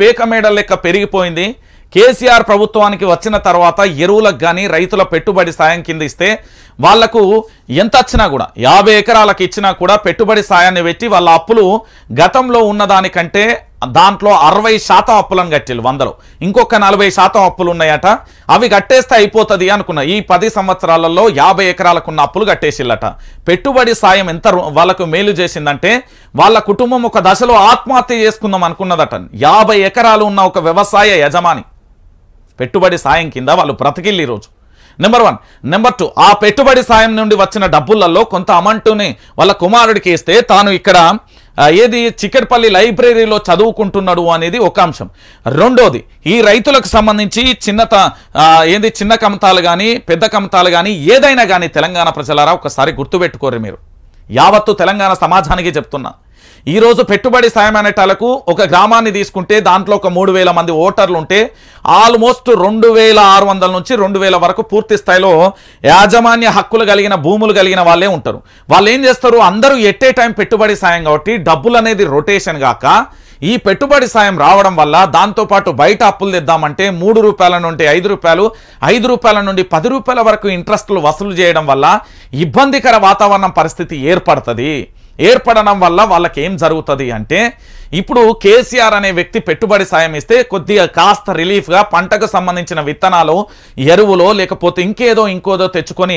పేక మేడ లెక్క పెరిగిపోయింది. కేసీఆర్ ప్రభుత్వానికి వచ్చిన తర్వాత ఎరువులకు కానీ రైతుల పెట్టుబడి సాయం కింద ఇస్తే వాళ్లకు ఎంత వచ్చినా కూడా 50 ఎకరాలకు ఇచ్చినా కూడా పెట్టుబడి సాయాన్ని పెట్టి వాళ్ళ అప్పులు గతంలో ఉన్నదానికంటే దాంట్లో 60% అప్పులను కట్టిల్లు 100లో. ఇంకొక 40% అప్పులు ఉన్నాయట, అవి కట్టేస్తే అయిపోతుంది అనుకున్న. ఈ 10 సంవత్సరాలలో 50 ఎకరాలకున్న అప్పులు కట్టేసిల్లట. పెట్టుబడి సాయం ఎంత వాళ్ళకు మేలు చేసిందంటే వాళ్ళ కుటుంబం ఒక దశలో ఆత్మహత్య చేసుకుందాం అనుకున్నదట. 50 ఎకరాలు ఉన్న ఒక వ్యవసాయ యజమాని పెట్టుబడి సాయం కింద వాళ్ళు బ్రతికిల్లు ఈరోజు. నెంబర్ 1. నెంబర్ 2, ఆ పెట్టుబడి సాయం నుండి వచ్చిన డబ్బులలో కొంత అమౌంట్ని వాళ్ళ కుమారుడికి ఇస్తే తాను ఇక్కడ చిక్కడపల్లి లైబ్రరీలో చదువుకుంటున్నాడు అనేది ఒక అంశం. రెండోది, ఈ రైతులకు సంబంధించి చిన్న కమతాలు కానీ పెద్ద కమతాలు కానీ ఏదైనా కానీ తెలంగాణ ప్రజలారా ఒకసారి గుర్తుపెట్టుకోరు మీరు. యావత్తు తెలంగాణ సమాజానికి చెప్తున్నా, ఈరోజు పెట్టుబడి సాయం అనేటాలకు ఒక గ్రామాన్ని తీసుకుంటే దాంట్లో ఒక 3,000 మంది ఓటర్లు ఉంటే ఆల్మోస్ట్ 2,600 నుంచి 2,000 వరకు పూర్తి స్థాయిలో యాజమాన్య హక్కులు కలిగిన భూములు కలిగిన వాళ్ళే ఉంటారు. వాళ్ళు ఏం చేస్తారు, అందరూ ఎట్టే టైం పెట్టుబడి సాయం కాబట్టి డబ్బులు అనేది రొటేషన్ గాక ఈ పెట్టుబడి సాయం రావడం వల్ల దాంతోపాటు బయట అప్పులు తెద్దామంటే 3 రూపాయల నుండి 5 రూపాయలు, 5 రూపాయల నుండి 10 రూపాయల వరకు ఇంట్రెస్టులు వసూలు చేయడం వల్ల ఇబ్బందికర వాతావరణం పరిస్థితి ఏర్పడడం వల్ల వాళ్ళకి ఏం జరుగుతుంది అంటే, ఇప్పుడు కేసీఆర్ అనే వ్యక్తి పెట్టుబడి సాయం ఇస్తే కొద్దిగా కాస్త రిలీఫ్గా పంటకు సంబంధించిన విత్తనాలు, ఎరువులో లేకపోతే ఇంకోదో తెచ్చుకొని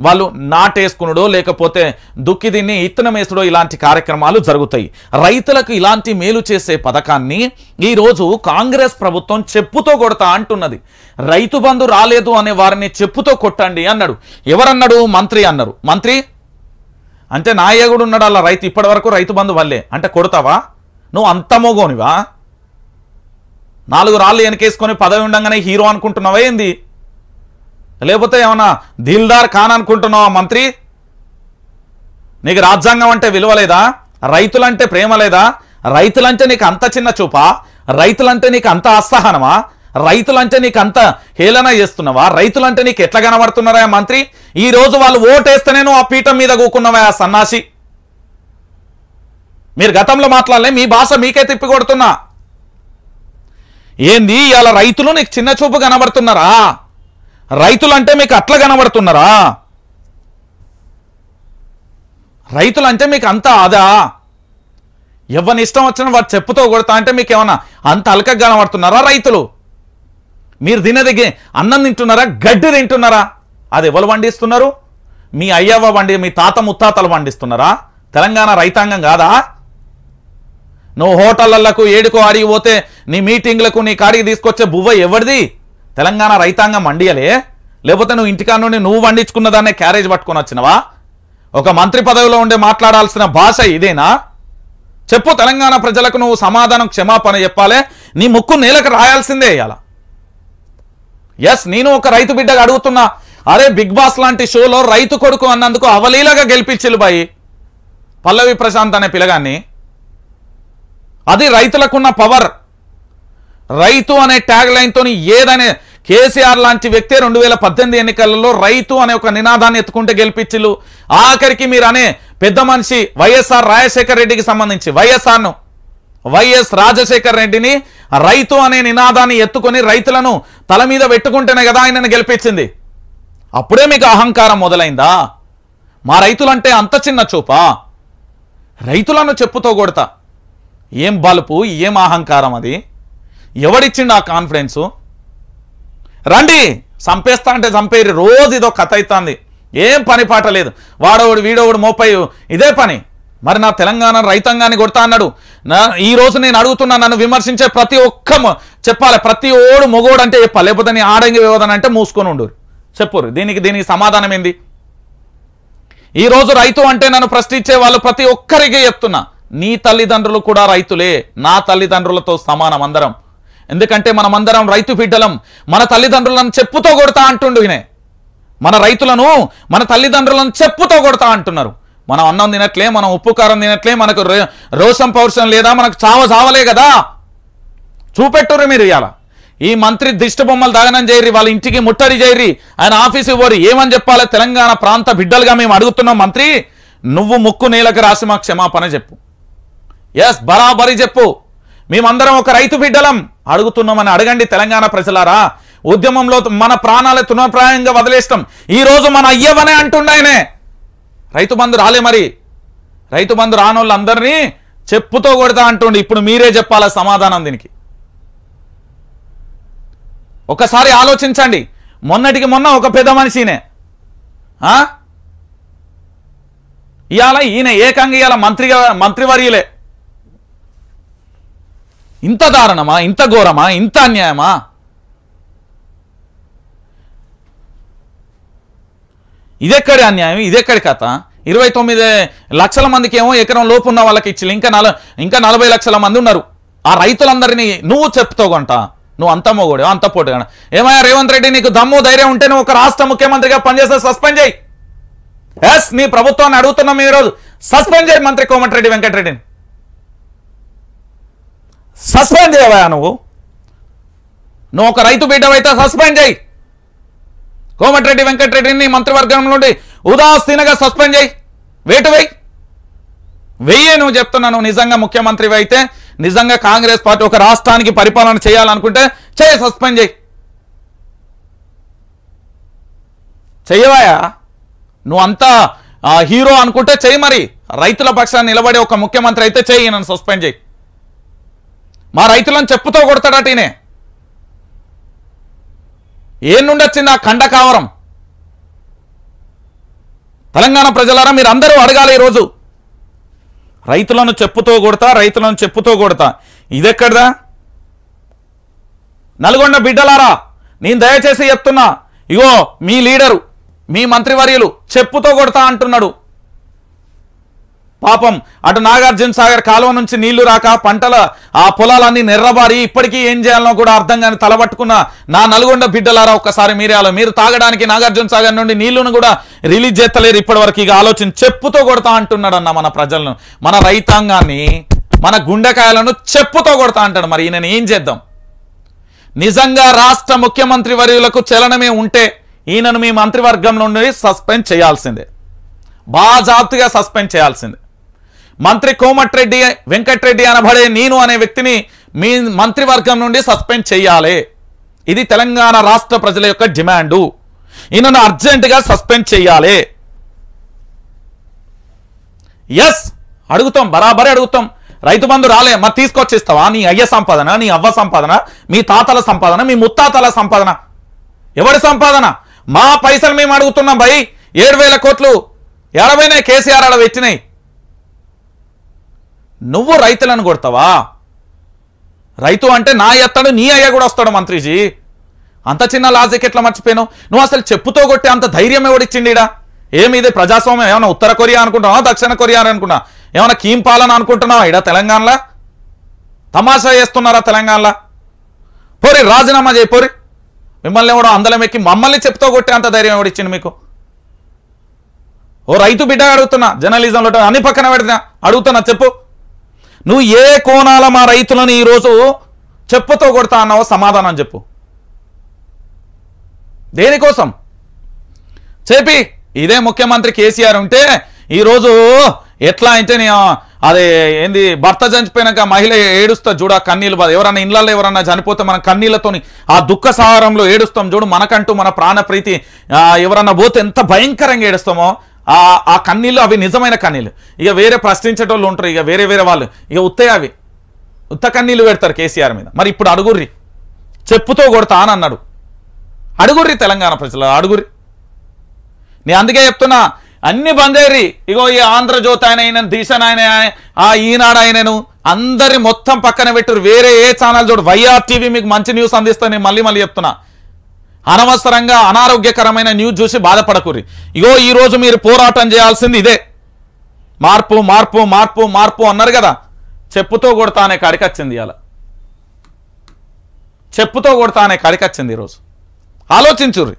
వాళ్ళు నాటేసుకునుడో లేకపోతే దుక్కి దీన్ని ఇత్తనం వేసుడో ఇలాంటి కార్యక్రమాలు జరుగుతాయి. రైతులకు ఇలాంటి మేలు చేసే పథకాన్ని ఈరోజు కాంగ్రెస్ ప్రభుత్వం చెప్పుతో కొడతా అంటున్నది. రైతు బంధు రాలేదు అనే వారిని చెప్పుతో కొట్టండి అన్నాడు. ఎవరన్నాడు? మంత్రి అన్నారు. మంత్రి అంటే నాయకుడు ఉన్నాడు అలా. రైతు ఇప్పటి వరకు రైతు బంధు వల్లే అంటే కొడతావా? నువ్వు అంత మోగోనివా? 4 రాళ్ళు వెనకేసుకొని పదవి ఉండగానే హీరో అనుకుంటున్నావా ఏంది? లేకపోతే ఏమన్నా దిల్దార్ ఖాన్ అనుకుంటున్నావా మంత్రి? నీకు రాజ్యాంగం అంటే విలువ లేదా? రైతులంటే ప్రేమ లేదా? రైతులంటే నీకు అంత చిన్న చూపా? రైతులంటే నీకు అంత అసహనమా? రైతులంటే నీకు అంత హేళన చేస్తున్నావా? రైతులంటే నీకు ఎట్లా కనబడుతున్నారా మంత్రి? ఈ రోజు వాళ్ళు ఓటేస్తేనే నువ్వు ఆ పీఠం మీద కూకున్నావా సన్నాసి? మీరు గతంలో మాట్లాడలే, మీ భాష మీకే తిప్పి కొడుతున్నా. ఏంది ఇవాళ రైతులు నీకు చిన్న చూపు కనబడుతున్నారా? రైతులంటే మీకు అట్లా కనబడుతున్నారా? రైతులంటే మీకు అంత అదా? ఎవరిని ఇష్టం వచ్చిన వాడు చెప్పుతో కొడతా అంటే మీకు ఏమన్నా అంత అలకగా కనబడుతున్నారా రైతులు? మీరు తినేది అన్నం తింటున్నారా, గడ్డి తింటున్నారా? అది ఎవరు పండిస్తున్నారు? మీ అయ్యవ్వ మీ తాత ముత్తాతలు పండిస్తున్నారా? తెలంగాణ రైతాంగం కాదా? నువ్వు హోటళ్లకు ఏడుకో ఆడికి పోతే నీ మీటింగ్లకు నీ కాడికి తీసుకొచ్చే బువ్వ ఎవరిది? తెలంగాణ రైతాంగం మండియలే? లేకపోతే నువ్వు ఇంటికా నుండి నువ్వు వండించుకున్న దాన్నే క్యారేజ్ పట్టుకొని వచ్చినవా? ఒక మంత్రి పదవిలో ఉండే మాట్లాడాల్సిన భాష ఇదేనా? చెప్పు, తెలంగాణ ప్రజలకు నువ్వు సమాధానం క్షమాపణ చెప్పాలి. నీ ముక్కు నేలకు రాయాల్సిందే ఇవాళ. ఎస్, నేను ఒక రైతు బిడ్డగా అడుగుతున్నా. అరే బిగ్ బాస్ లాంటి షోలో రైతు కొడుకు అన్నందుకు అవలీలగా గెలిపించిల్లు బాయి పల్లవి ప్రశాంత్ అనే పిల్లగాన్ని. అది రైతులకున్న పవర్. రైతు అనే ట్యాగ్ లైన్తో ఏదనే కేసీఆర్ లాంటి వ్యక్తి 2018 ఎన్నికలలో రైతు అనే ఒక నినాదాన్ని ఎత్తుకుంటే గెలిపించిల్లు. ఆఖరికి మీరు అనే పెద్ద మనిషి వైఎస్ఆర్ రాజశేఖర్ రెడ్డికి సంబంధించి వైఎస్ రాజశేఖర్ రెడ్డిని రైతు అనే నినాదాన్ని ఎత్తుకొని రైతులను తల మీద పెట్టుకుంటేనే కదా ఆయనను గెలిపించింది. అప్పుడే మీకు అహంకారం మొదలైందా? మా రైతులంటే అంత చిన్న చూపా? రైతులను చెప్పుతో కొడతా. ఏం బలుపు, ఏం అహంకారం అది? ఎవడిచ్చిండు ఆ కాన్ఫిడెన్సు? రండి చంపేస్తా అంటే చంపేరి. రోజు ఇదో కథ అవుతుంది, ఏం పని పాట లేదు. వాడోడు వీడోడు మోపై ఇదే పని. మరి నా తెలంగాణ రైతాంగాన్ని కొడతా అన్నాడు. ఈ రోజు నేను అడుగుతున్నా, నన్ను విమర్శించే ప్రతి ఒక్క చెప్పాలి, ప్రతి ఓడు మొగోడు అంటే చెప్పాలి, లేకపోతే నీ ఆడంగి వ్యవధన అంటే మూసుకొని ఉండు. చెప్పురు దీనికి సమాధానం ఏంది? ఈ రోజు రైతు అంటే నన్ను ప్రశ్నించే వాళ్ళు ప్రతి ఒక్కరికి చెప్తున్నా, నీ తల్లిదండ్రులు కూడా రైతులే, నా తల్లిదండ్రులతో సమానం అందరం. ఎందుకంటే మనమందరం రైతు బిడ్డలం. మన తల్లిదండ్రులను చెప్పుతో కొడతా అంటుండు ఈయన. మన రైతులను, మన తల్లిదండ్రులను చెప్పుతో కొడతా అంటున్నారు. మనం అన్నం తినట్లే, మనం ఉప్పు కారం తినట్లే, మనకు రోషం పౌరుషం లేదా, మనకు చావలే కదా. చూపెట్టుర్రు మీరు ఇవాళ. ఈ మంత్రి దిష్టి బొమ్మలు దహనం చేయరి, వాళ్ళ ఇంటికి ముట్టడి చేయరి, ఆయన ఆఫీసు పోరి. ఏమని చెప్పాలి? తెలంగాణ ప్రాంత బిడ్డలుగా మేము అడుగుతున్నాం, మంత్రి నువ్వు ముక్కు నేలకు రాసి మాకు క్షమాపణ చెప్పు. ఎస్, బరాబరి చెప్పు. మేమందరం ఒక రైతు బిడ్డలం అడుగుతున్నామని అడగండి తెలంగాణ ప్రజలారా. ఉద్యమంలో మన ప్రాణాలే తృణప్రాయంగా వదిలేస్తాం. ఈ రోజు మన అయ్యవనే అంటుండయనే. రైతు బంధు రాలే, మరి రైతు బంధు రానోళ్ళందరినీ చెప్పుతో కొడతా అంటుండి. ఇప్పుడు మీరే చెప్పాలా సమాధానం దీనికి? ఒకసారి ఆలోచించండి. మొన్నటికి మొన్న ఒక పెద్ద మనిషినే ఇవాళ ఈయన ఏకంగా ఇవాళ మంత్రివర్యులే. ఇంత దారుణమా, ఇంత ఘోరమా, ఇంత అన్యాయమా? ఇదెక్కడి అన్యాయం, ఇదెక్కడి కథ? 29 లక్షల మందికి ఏమో ఎకరం లోపు ఉన్న వాళ్ళకి ఇచ్చి ఇంకా 40 లక్షల మంది ఉన్నారు. ఆ రైతులందరినీ నువ్వు చెప్తావు కొంట. నువ్వు అంత మొగోడు, అంత పోటీ. ఏమయ్యా రేవంత్ రెడ్డి, నీకు దమ్ము ధైర్యం ఉంటే నువ్వు ఒక రాష్ట్ర ముఖ్యమంత్రిగా పనిచేస్తే సస్పెండ్ చేయి. ఎస్, నీ ప్రభుత్వాన్ని అడుగుతున్నాం ఈరోజు. సస్పెండ్ చేయి మంత్రి కోమటిరెడ్డి వెంకటరెడ్డిని. సస్పెండ్ చేయవా? నువ్వు ఒక రైతు బిడ్డవైతే సస్పెండ్ చేయి. కోమటిరెడ్డి వెంకటరెడ్డిని మంత్రివర్గం నుండి ఉదాసీనగా సస్పెండ్ చేయి. వెయ్యే. నువ్వు చెప్తున్నాను, నిజంగా ముఖ్యమంత్రి అయితే, నిజంగా కాంగ్రెస్ పార్టీ ఒక రాష్ట్రానికి పరిపాలన చేయాలనుకుంటే సస్పెండ్ చేయి. చెయ్యవాయా? నువ్వు అంతా హీరో అనుకుంటే చెయ్యి. మరి రైతుల పక్షాన్ని నిలబడే ఒక ముఖ్యమంత్రి అయితే చెయ్యి, నన్ను సస్పెండ్ చేయి. మా రైతులను చెప్పుతో కొడతాడట ఈయనే. ఏం నుండి వచ్చింది ఆ ఖండకావరం? తెలంగాణ ప్రజలారా మీరు అందరూ అడగాలి ఈరోజు. రైతులను చెప్పుతో కొడతా, ఇదెక్కడదా? నల్గొండ బిడ్డలారా, నేను దయచేసి చెప్తున్నా, ఇగో మీ లీడరు, మీ మంత్రివర్యులు చెప్పుతో కొడతా అంటున్నాడు. పాపం అటు నాగార్జున సాగర్ కాలువ నుంచి నీళ్లు రాక పంటల ఆ పొలాలన్నీ నెర్రబారి ఇప్పటికీ ఏం చేయాలనో కూడా అర్థం కాని తలబట్టుకున్న నా నల్గొండ బిడ్డలారా ఒక్కసారి మీరు తాగడానికి నాగార్జున సాగర్ నుండి నీళ్లను కూడా రిలీజ్ చేస్తలేరు ఇప్పటివరకు. ఇక ఆలోచన చెప్పుతో కొడతా అంటున్నాడన్న మన ప్రజలను, మన రైతాంగాన్ని, మన గుండెకాయలను చెప్పుతో కొడతా అంటాడు. మరి ఈయన ఏం చేద్దాం? నిజంగా రాష్ట్ర ముఖ్యమంత్రి వర్యులకు చలనమే ఉంటే ఈయనను మీ మంత్రివర్గం నుండి సస్పెండ్ చేయాల్సిందే, బాజాప్తుగా సస్పెండ్ చేయాల్సిందే. మంత్రి కోమటిరెడ్డి వెంకటరెడ్డి అనబడే నేను అనే వ్యక్తిని మీ మంత్రివర్గం నుండి సస్పెండ్ చేయాలి. ఇది తెలంగాణ రాష్ట్ర ప్రజల యొక్క డిమాండు. ఈయనను అర్జెంటుగా సస్పెండ్ చేయాలి. ఎస్ అడుగుతాం, బరాబరే అడుగుతాం. రైతు బంధు రాలే, మరి తీసుకొచ్చిస్తావా? నీ అయ్య సంపాదన, నీ అవ్వ సంపాదన, మీ తాతల సంపాదన, మీ ముత్తాతల సంపాదన, ఎవరి సంపాదన? మా పైసలు మేము అడుగుతున్నాం భయ్. 7,000 కోట్లు 80 కేసీఆర్ ఆడ పెట్టినాయి. నువ్వు రైతులను కొడతావా? రైతు అంటే నా ఎత్తడు, నీ అయ్య కూడా వస్తాడు మంత్రిజీ. అంత చిన్న లాజిక్ ఎట్లా మర్చిపోయాను? నువ్వు అసలు చెప్పుతో కొట్టే అంత ధైర్యం ఎవడిచ్చిండిడా? ఏమి ఇది ప్రజాస్వామ్యం? ఏమన్నా ఉత్తర కొరియా అనుకుంటున్నావా, దక్షిణ కొరియా అనుకున్నా? ఏమన్నా కీం పాలన అనుకుంటున్నావా? ఇడా తెలంగాణలో తమాషా చేస్తున్నారా? తెలంగాణలో పోరి, రాజీనామా చేయి పోరి. మిమ్మల్ని ఎవడో అందలం ఎక్కి మమ్మల్ని చెప్పుతో కొట్టే అంత ధైర్యం ఎవడిచ్చింది మీకు? ఓ రైతు బిడ్డ అడుగుతున్నా, జర్నలిజంలో అన్ని పక్కన పెడితే అడుగుతున్నా, చెప్పు. నువ్వు ఏ కోణాల మా రైతులను ఈరోజు చెప్పుతో కొడతా అన్నావో సమాధానం చెప్పు. దేనికోసం చెప్పి? ఇదే ముఖ్యమంత్రి కేసీఆర్ ఉంటే ఈరోజు ఎట్లా అంటే అదే ఏంది, భర్త చనిపోయినాక మహిళ ఏడుస్తా చూడు, కన్నీళ్ళు బాధ. ఎవరన్నా ఇళ్ళల్లో ఎవరన్నా చనిపోతే మనం కన్నీళ్లతోని ఆ దుఃఖ సాహారంలో ఏడుస్తాం చూడు. మనకంటూ మన ప్రాణప్రీతి ఎవరన్నా పోతే ఎంత భయంకరంగా ఏడుస్తామో ఆ కన్నీళ్ళు, అవి నిజమైన కన్నీళ్ళు. ఇక వేరే ప్రశ్నించేటోళ్ళు ఉంటారు, ఇక వేరే వాళ్ళు ఇక అవి ఉత్త కన్నీళ్ళు పెడతారు కేసీఆర్ మీద. మరి ఇప్పుడు అడుగుర్రి, చెప్పుతో కొడతా అని అన్నాడు. అడుగుర్రి తెలంగాణ ప్రజలు, అడుగుర్రి. నేను అందుకే చెప్తున్నా, అన్ని బందేరి. ఇగో ఈ ఆంధ్రజ్యోతి ఆయన, దిశన్ ఆయన, ఆ ఈనాడు ఆయనను అందరి మొత్తం పక్కన పెట్టురు. వేరే ఏ ఛానల్ చూడు, వైఆర్ టీవీ మీకు మంచి న్యూస్ అందిస్తా. నేను మళ్ళీ చెప్తున్నా, అనవసరంగా అనారోగ్యకరమైన న్యూస్ చూసి బాధపడకూరి. ఇగో ఈరోజు మీరు పోరాటం చేయాల్సింది ఇదే, మార్పు మార్పు మార్పు మార్పు అన్నారు కదా. చెప్పుతో కొడతా అనే కాడికి వచ్చింది. అలా చెప్పుతో కొడతా అనే కాడికి వచ్చింది. ఈరోజు ఆలోచించుర్రి.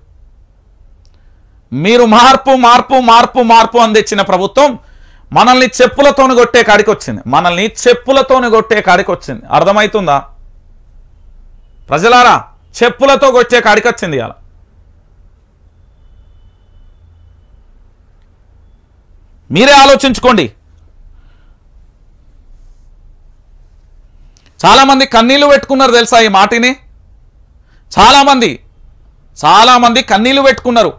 మీరు మార్పు మార్పు మార్పు మార్పు అని తెచ్చిన ప్రభుత్వం మనల్ని చెప్పులతోని కొట్టే కాడికి వచ్చింది. మనల్ని చెప్పులతోని కొట్టే కాడికి వచ్చింది. అర్థమవుతుందా ప్రజలారా? చెప్పులతో కొట్టే కాడికి వచ్చింది. అలా మీరే ఆలోచించుకోండి. చాలామంది కన్నీళ్లు పెట్టుకున్నారు తెలుసా ఈ మాటిని? చాలామంది కన్నీళ్లు పెట్టుకున్నారు.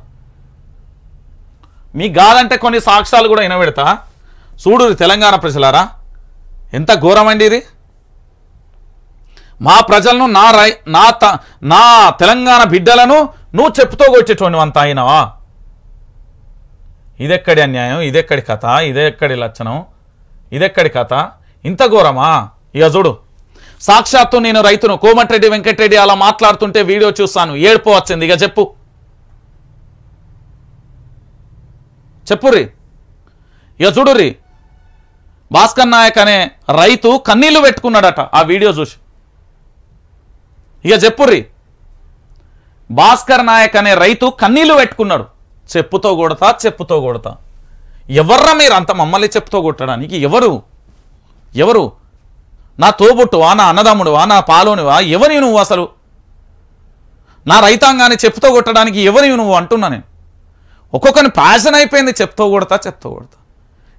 మీ కాదంటే కొన్ని సాక్ష్యాలు కూడా వినబెడతా చూడు తెలంగాణ ప్రజలారా. ఎంత ఘోరమండి ఇది. మా ప్రజలను, నా తెలంగాణ బిడ్డలను నువ్వు చెప్పుతో కొట్టేటువంటి అంత అయినవా? ఇదెక్కడి అన్యాయం, ఇదెక్కడి కథ, ఇదెక్కడి లక్షణం, ఇదెక్కడి కథ? ఇంత ఘోరమా? ఇక చూడు, సాక్షాత్తు నేను రైతును కోమటిరెడ్డి వెంకటరెడ్డి అలా మాట్లాడుతుంటే వీడియో చూస్తాను, ఏడుపు వచ్చింది. ఇక చెప్పుర్రి. ఇక చూడుర్రి, భాస్కర్ నాయక్ అనే రైతు కన్నీళ్లు పెట్టుకున్నాడట ఆ వీడియో చూసి. ఇక చెప్పుర్రి, భాస్కర్ నాయక్ అనే రైతు కన్నీళ్లు పెట్టుకున్నాడు. చెప్పుతో కొడతా. ఎవర్రా మీరు అంత మమ్మల్ని చెప్పుతో కొట్టడానికి? ఎవరు? నా తోబుట్టువా, నా అన్నదమ్ముడువా, నా పాలోనివా? ఎవరి నువ్వు అసలు? నా రైతాంగాన్ని చెప్పుతో కొట్టడానికి ఎవరి నువ్వు అంటున్నా నేను. ఒక్కొక్కరిని ప్యాషన్ అయిపోయింది, చెప్తూ కొడతా.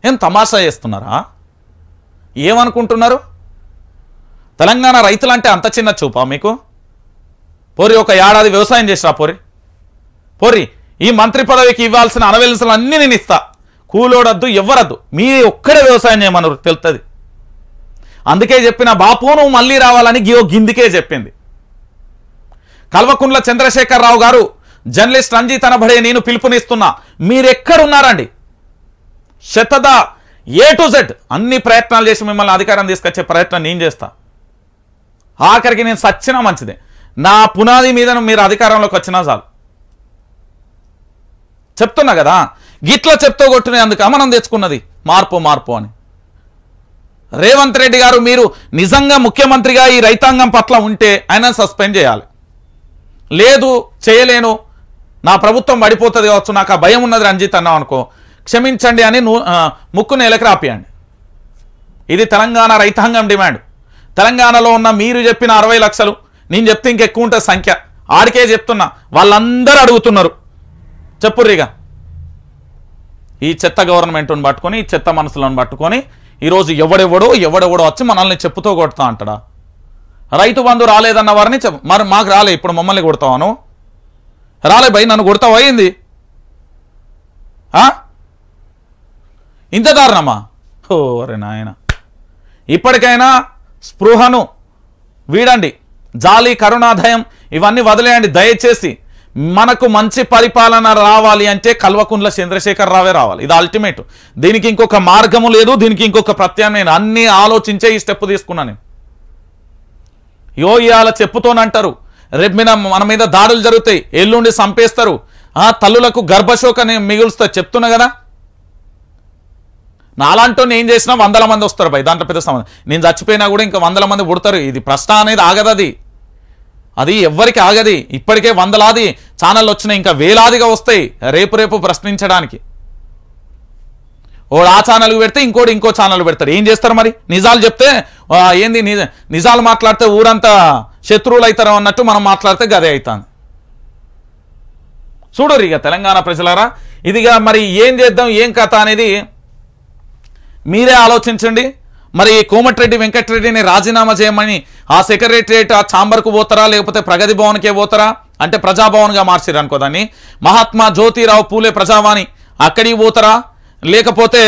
ఏం తమాషా చేస్తున్నారా? ఏమనుకుంటున్నారు? తెలంగాణ రైతులంటే అంత చిన్న చూపా మీకు? పోరి, ఒక ఏడాది వ్యవసాయం చేసిరా పోరి. ఈ మంత్రి పదవికి ఇవ్వాల్సిన అనవెల్సిన అన్నీ నేను ఇస్తా. కూలోడద్దు, ఎవ్వరద్దు, మీ ఒక్కడే వ్యవసాయం చేయమన్నారు, తెలుస్తుంది. అందుకే చెప్పిన బాపు నువ్వు మళ్ళీ రావాలని గిందికే చెప్పింది. కల్వకుంట్ల చంద్రశేఖరరావు గారు, జర్నలిస్ట్ రంజిత్ అనబడే నేను పిలుపునిస్తున్నా. మీరెక్కడున్నారండి? శతద A to Z అన్ని ప్రయత్నాలు చేసి మిమ్మల్ని అధికారం తీసుకొచ్చే ప్రయత్నం నేను చేస్తా. ఆఖరికి నేను సచ్చినా మంచిదే. నా పునాది మీద మీరు అధికారంలోకి వచ్చినా చాలు. చెప్తున్నా కదా, గిట్ల చెప్తూ కొట్టినందుక మనం తెచ్చుకున్నది. మార్పు మార్పు అని. రేవంత్ రెడ్డి గారు మీరు నిజంగా ముఖ్యమంత్రిగా ఈ రైతాంగం పట్ల ఉంటే ఆయన సస్పెండ్ చేయాలి. లేదు చేయలేను, నా ప్రభుత్వం పడిపోతుంది కావచ్చు, నాకు ఆ భయం ఉన్నది రంజిత్ అన్నావు అనుకో, క్షమించండి అని ముక్కు నేలకు రాపియండి. ఇది తెలంగాణ రైతాంగం డిమాండ్. తెలంగాణలో ఉన్న మీరు చెప్పిన 60 లక్షలు, నేను చెప్తే ఇంకెక్కువ ఉంటుంది సంఖ్య, ఆడికే చెప్తున్నా, వాళ్ళందరూ అడుగుతున్నారు. చెప్పుర్రిగా ఈ చెత్త గవర్నమెంట్ని పట్టుకొని, ఈ చెత్త మనసులను పట్టుకొని ఈరోజు ఎవడెవడో వచ్చి మనల్ని చెప్పుతో కొడతా అంటాడా? రైతు బంధు రాలేదన్న వారిని మరి మాకు రాలే, ఇప్పుడు మమ్మల్ని కొడతావాను? రాలే భయ్, నన్ను కొడతావు అయింది ఇంత దారుణమా? ఓరే నాయన, ఇప్పటికైనా స్పృహను వీడండి, జాలి కరుణాదయం ఇవన్నీ వదిలేయండి దయచేసి. మనకు మంచి పరిపాలన రావాలి అంటే కల్వకుంట్ల చంద్రశేఖర్ రావే రావాలి, ఇది అల్టిమేట్. దీనికి ఇంకొక మార్గము లేదు, దీనికి ఇంకొక ప్రత్యామ్నాయం. అన్నీ ఆలోచించే ఈ స్టెప్ తీసుకున్నాను నేను. ఇవాళ చెప్పుతోనంటారు, రేపు మన మీద దాడులు జరుగుతాయి, ఎల్లుండి చంపేస్తారు, తల్లులకు గర్భశోకని మిగులుస్తారు చెప్తున్నా కదా. నాలాంటో నేను చేసినా 100 మంది వస్తారు భయ్, దాంట్లో పెద్ద సంబంధం. నేను చచ్చిపోయినా కూడా ఇంకా 100 మంది పుడతారు. ఇది ప్రశ్న అనేది ఆగదది, అది ఎవ్వరికి ఆగది. ఇప్పటికే 100లాది ఛానళ్ళు వచ్చినాయి, ఇంకా వేలాదిగా వస్తాయి రేపు ప్రశ్నించడానికి. ఓడు ఆ ఛానల్కి పెడితే ఇంకోటి ఇంకో ఛానల్ పెడతారు. ఏం చేస్తారు మరి? నిజాలు చెప్తే ఏంది, నిజాలు మాట్లాడితే ఊరంతా శత్రువులు అవుతారు అన్నట్టు మనం మాట్లాడితే గదే అవుతుంది. చూడరు ఇక తెలంగాణ ప్రజలారా, ఇదిగా మరి ఏం చేద్దాం ఏం కథ అనేది మీరే ఆలోచించండి. మరి కోమటిరెడ్డి వెంకటరెడ్డిని రాజీనామా చేయమని ఆ సెక్రటరియట్ ఆ ఛాంబర్కు పోతారా, లేకపోతే ప్రగతి భవన్కే పోతారా? అంటే ప్రజాభవన్గా మార్చారు అనుకో దాన్ని. మహాత్మా జ్యోతిరావు పూలే ప్రజావాణి అక్కడికి పోతారా, లేకపోతే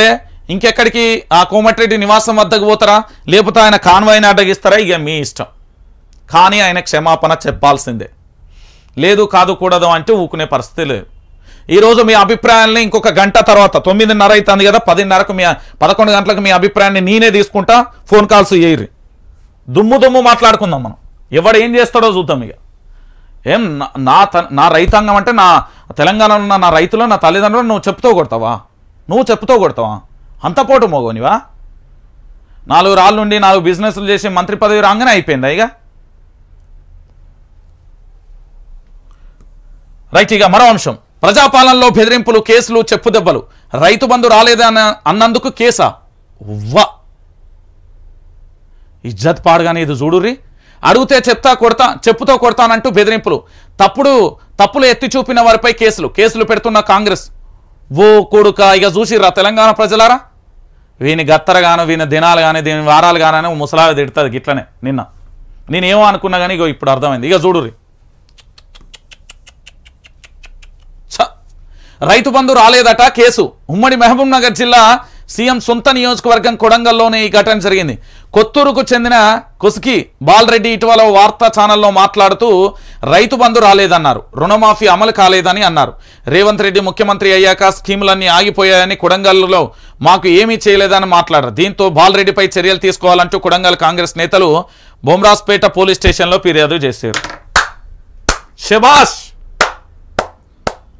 ఇంకెక్కడికి ఆ కోమటిరెడ్డి నివాసం వద్దకు పోతారా, లేకపోతే ఆయన కాన్వాయ్ని అడ్డగిస్తారా? ఇక మీ ఇష్టం. కానీ ఆయన క్షమాపణ చెప్పాల్సిందే. లేదు కాదు కూడదు అంటే ఊకునే పరిస్థితి లేదు. ఈరోజు మీ అభిప్రాయాన్ని ఇంకొక గంట తర్వాత 9:30 అవుతుంది కదా, 10:30కు 11 గంటలకు మీ అభిప్రాయాన్ని నేనే తీసుకుంటా. ఫోన్ కాల్స్ చేయరు, దుమ్ము మాట్లాడుకుందాం మనం. ఎవడు ఏం చేస్తాడో చూద్దాం. ఇక ఏం నా రైతాంగం అంటే నా తెలంగాణలో ఉన్న నా రైతులు, నా తల్లిదండ్రులు నువ్వు చెప్తూ కొడతావా? అంత పోటు మోగోనివా? 4 రాళ్ళ నుండి 4 బిజినెస్లు చేసి మంత్రి పదవి రాగానే అయిపోయిందా ఇక? రైట్. ఇక మరో అంశం, ప్రజాపాలనలో బెదిరింపులు, కేసులు, చెప్పు దెబ్బలు. రైతు బంధు రాలేదని అన్నందుకు కేసా? ఇజ్జత్ పాడుగానే ఇది చూడుర్రి. అడిగితే చెప్పుతో కొడతానంటూ బెదిరింపులు, తప్పులు ఎత్తి చూపిన వారిపై కేసులు పెడుతున్న కాంగ్రెస్. ఓ కొడుక, ఇక చూసిర్రా తెలంగాణ ప్రజలారా, వీని గత్తరగాను, వీని దినాలు కానీ, దీని వారాలు కానీ ముసలాగా తిడుతుంది గిట్లనే. నేనేమో అనుకున్నా కానీ ఇగో ఇప్పుడు అర్థమైంది. ఇక చూడుర్రి, రైతు బంధు రాలేదట కేసు. ఉమ్మడి మహబూబ్ నగర్ జిల్లా సీఎం సొంత నియోజకవర్గం కొడంగల్లోనే ఈ ఘటన జరిగింది. కొత్తూరుకు చెందిన కుస్కి బాలరెడ్డి ఇటీవల వార్తా ఛానల్లో మాట్లాడుతూ రైతు బంధు రాలేదన్నారు, రుణమాఫీ అమలు కాలేదని అన్నారు. రేవంత్ రెడ్డి ముఖ్యమంత్రి అయ్యాక స్కీములన్నీ ఆగిపోయాయని, కొడంగల్లో మాకు ఏమీ చేయలేదని మాట్లాడారు. దీంతో బాలరెడ్డిపై చర్యలు తీసుకోవాలంటూ కొడంగల్ కాంగ్రెస్ నేతలు బొమ్రాస్పేట పోలీస్ స్టేషన్లో ఫిర్యాదు చేశారు. శభాష్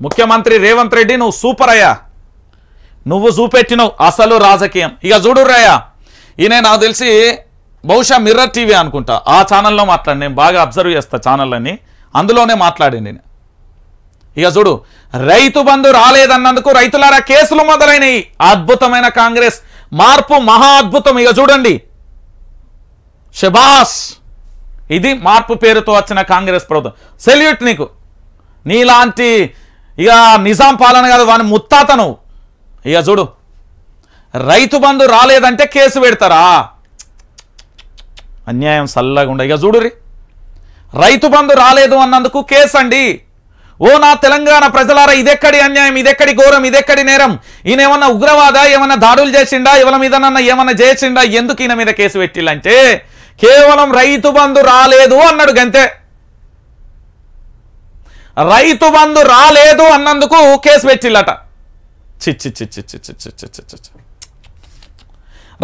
ముఖ్యమంత్రి రేవంత్ రెడ్డి, నువ్వు సూపర్ అయ్యా, నువ్వు చూపెట్టినవు అసలు రాజకీయం. ఇక చూడుర్రయ్యా, ఈయన నాకు తెలిసి బహుశా మిర్రర్ టీవీ అనుకుంటా, ఆ ఛానల్లో మాట్లాడి, నేను బాగా అబ్జర్వ్ చేస్తా ఛానళ్ళని, అందులోనే మాట్లాడి నేను. ఇక చూడు, రైతు బంధు రాలేదన్నందుకు రైతులారా కేసులు మొదలైనవి. అద్భుతమైన కాంగ్రెస్ మార్పు, మహా అద్భుతం. ఇక చూడండి, శబాష్, ఇది మార్పు పేరుతో వచ్చిన కాంగ్రెస్ ప్రభుత్వం. సెల్యూట్ నీకు. నీలాంటి ఇక నిజాం పాలన కాదు, వాని ముత్తాత నువ్వు. ఇక చూడు, రైతు బంధు రాలేదంటే కేసు పెడతారా? అన్యాయం సల్లగా ఉండ. ఇక చూడురి, రైతు బంధు రాలేదు అన్నందుకు కేసు అండి. ఓ నా తెలంగాణ ప్రజలారా, ఇదెక్కడి అన్యాయం, ఇదెక్కడి ఘోరం, ఇదెక్కడి నేరం? ఈయన ఏమన్నా ఉగ్రవాద, ఏమన్నా దాడులు చేసిండా, ఎవరి మీదనన్నా ఏమన్నా చేసిండా? ఎందుకు ఈయన మీద కేసు పెట్టిల్లంటే కేవలం రైతు బంధు రాలేదు అన్నాడు గంతే. రైతు బంధు రాలేదు అన్నందుకు కేసు పెట్టిల్లట.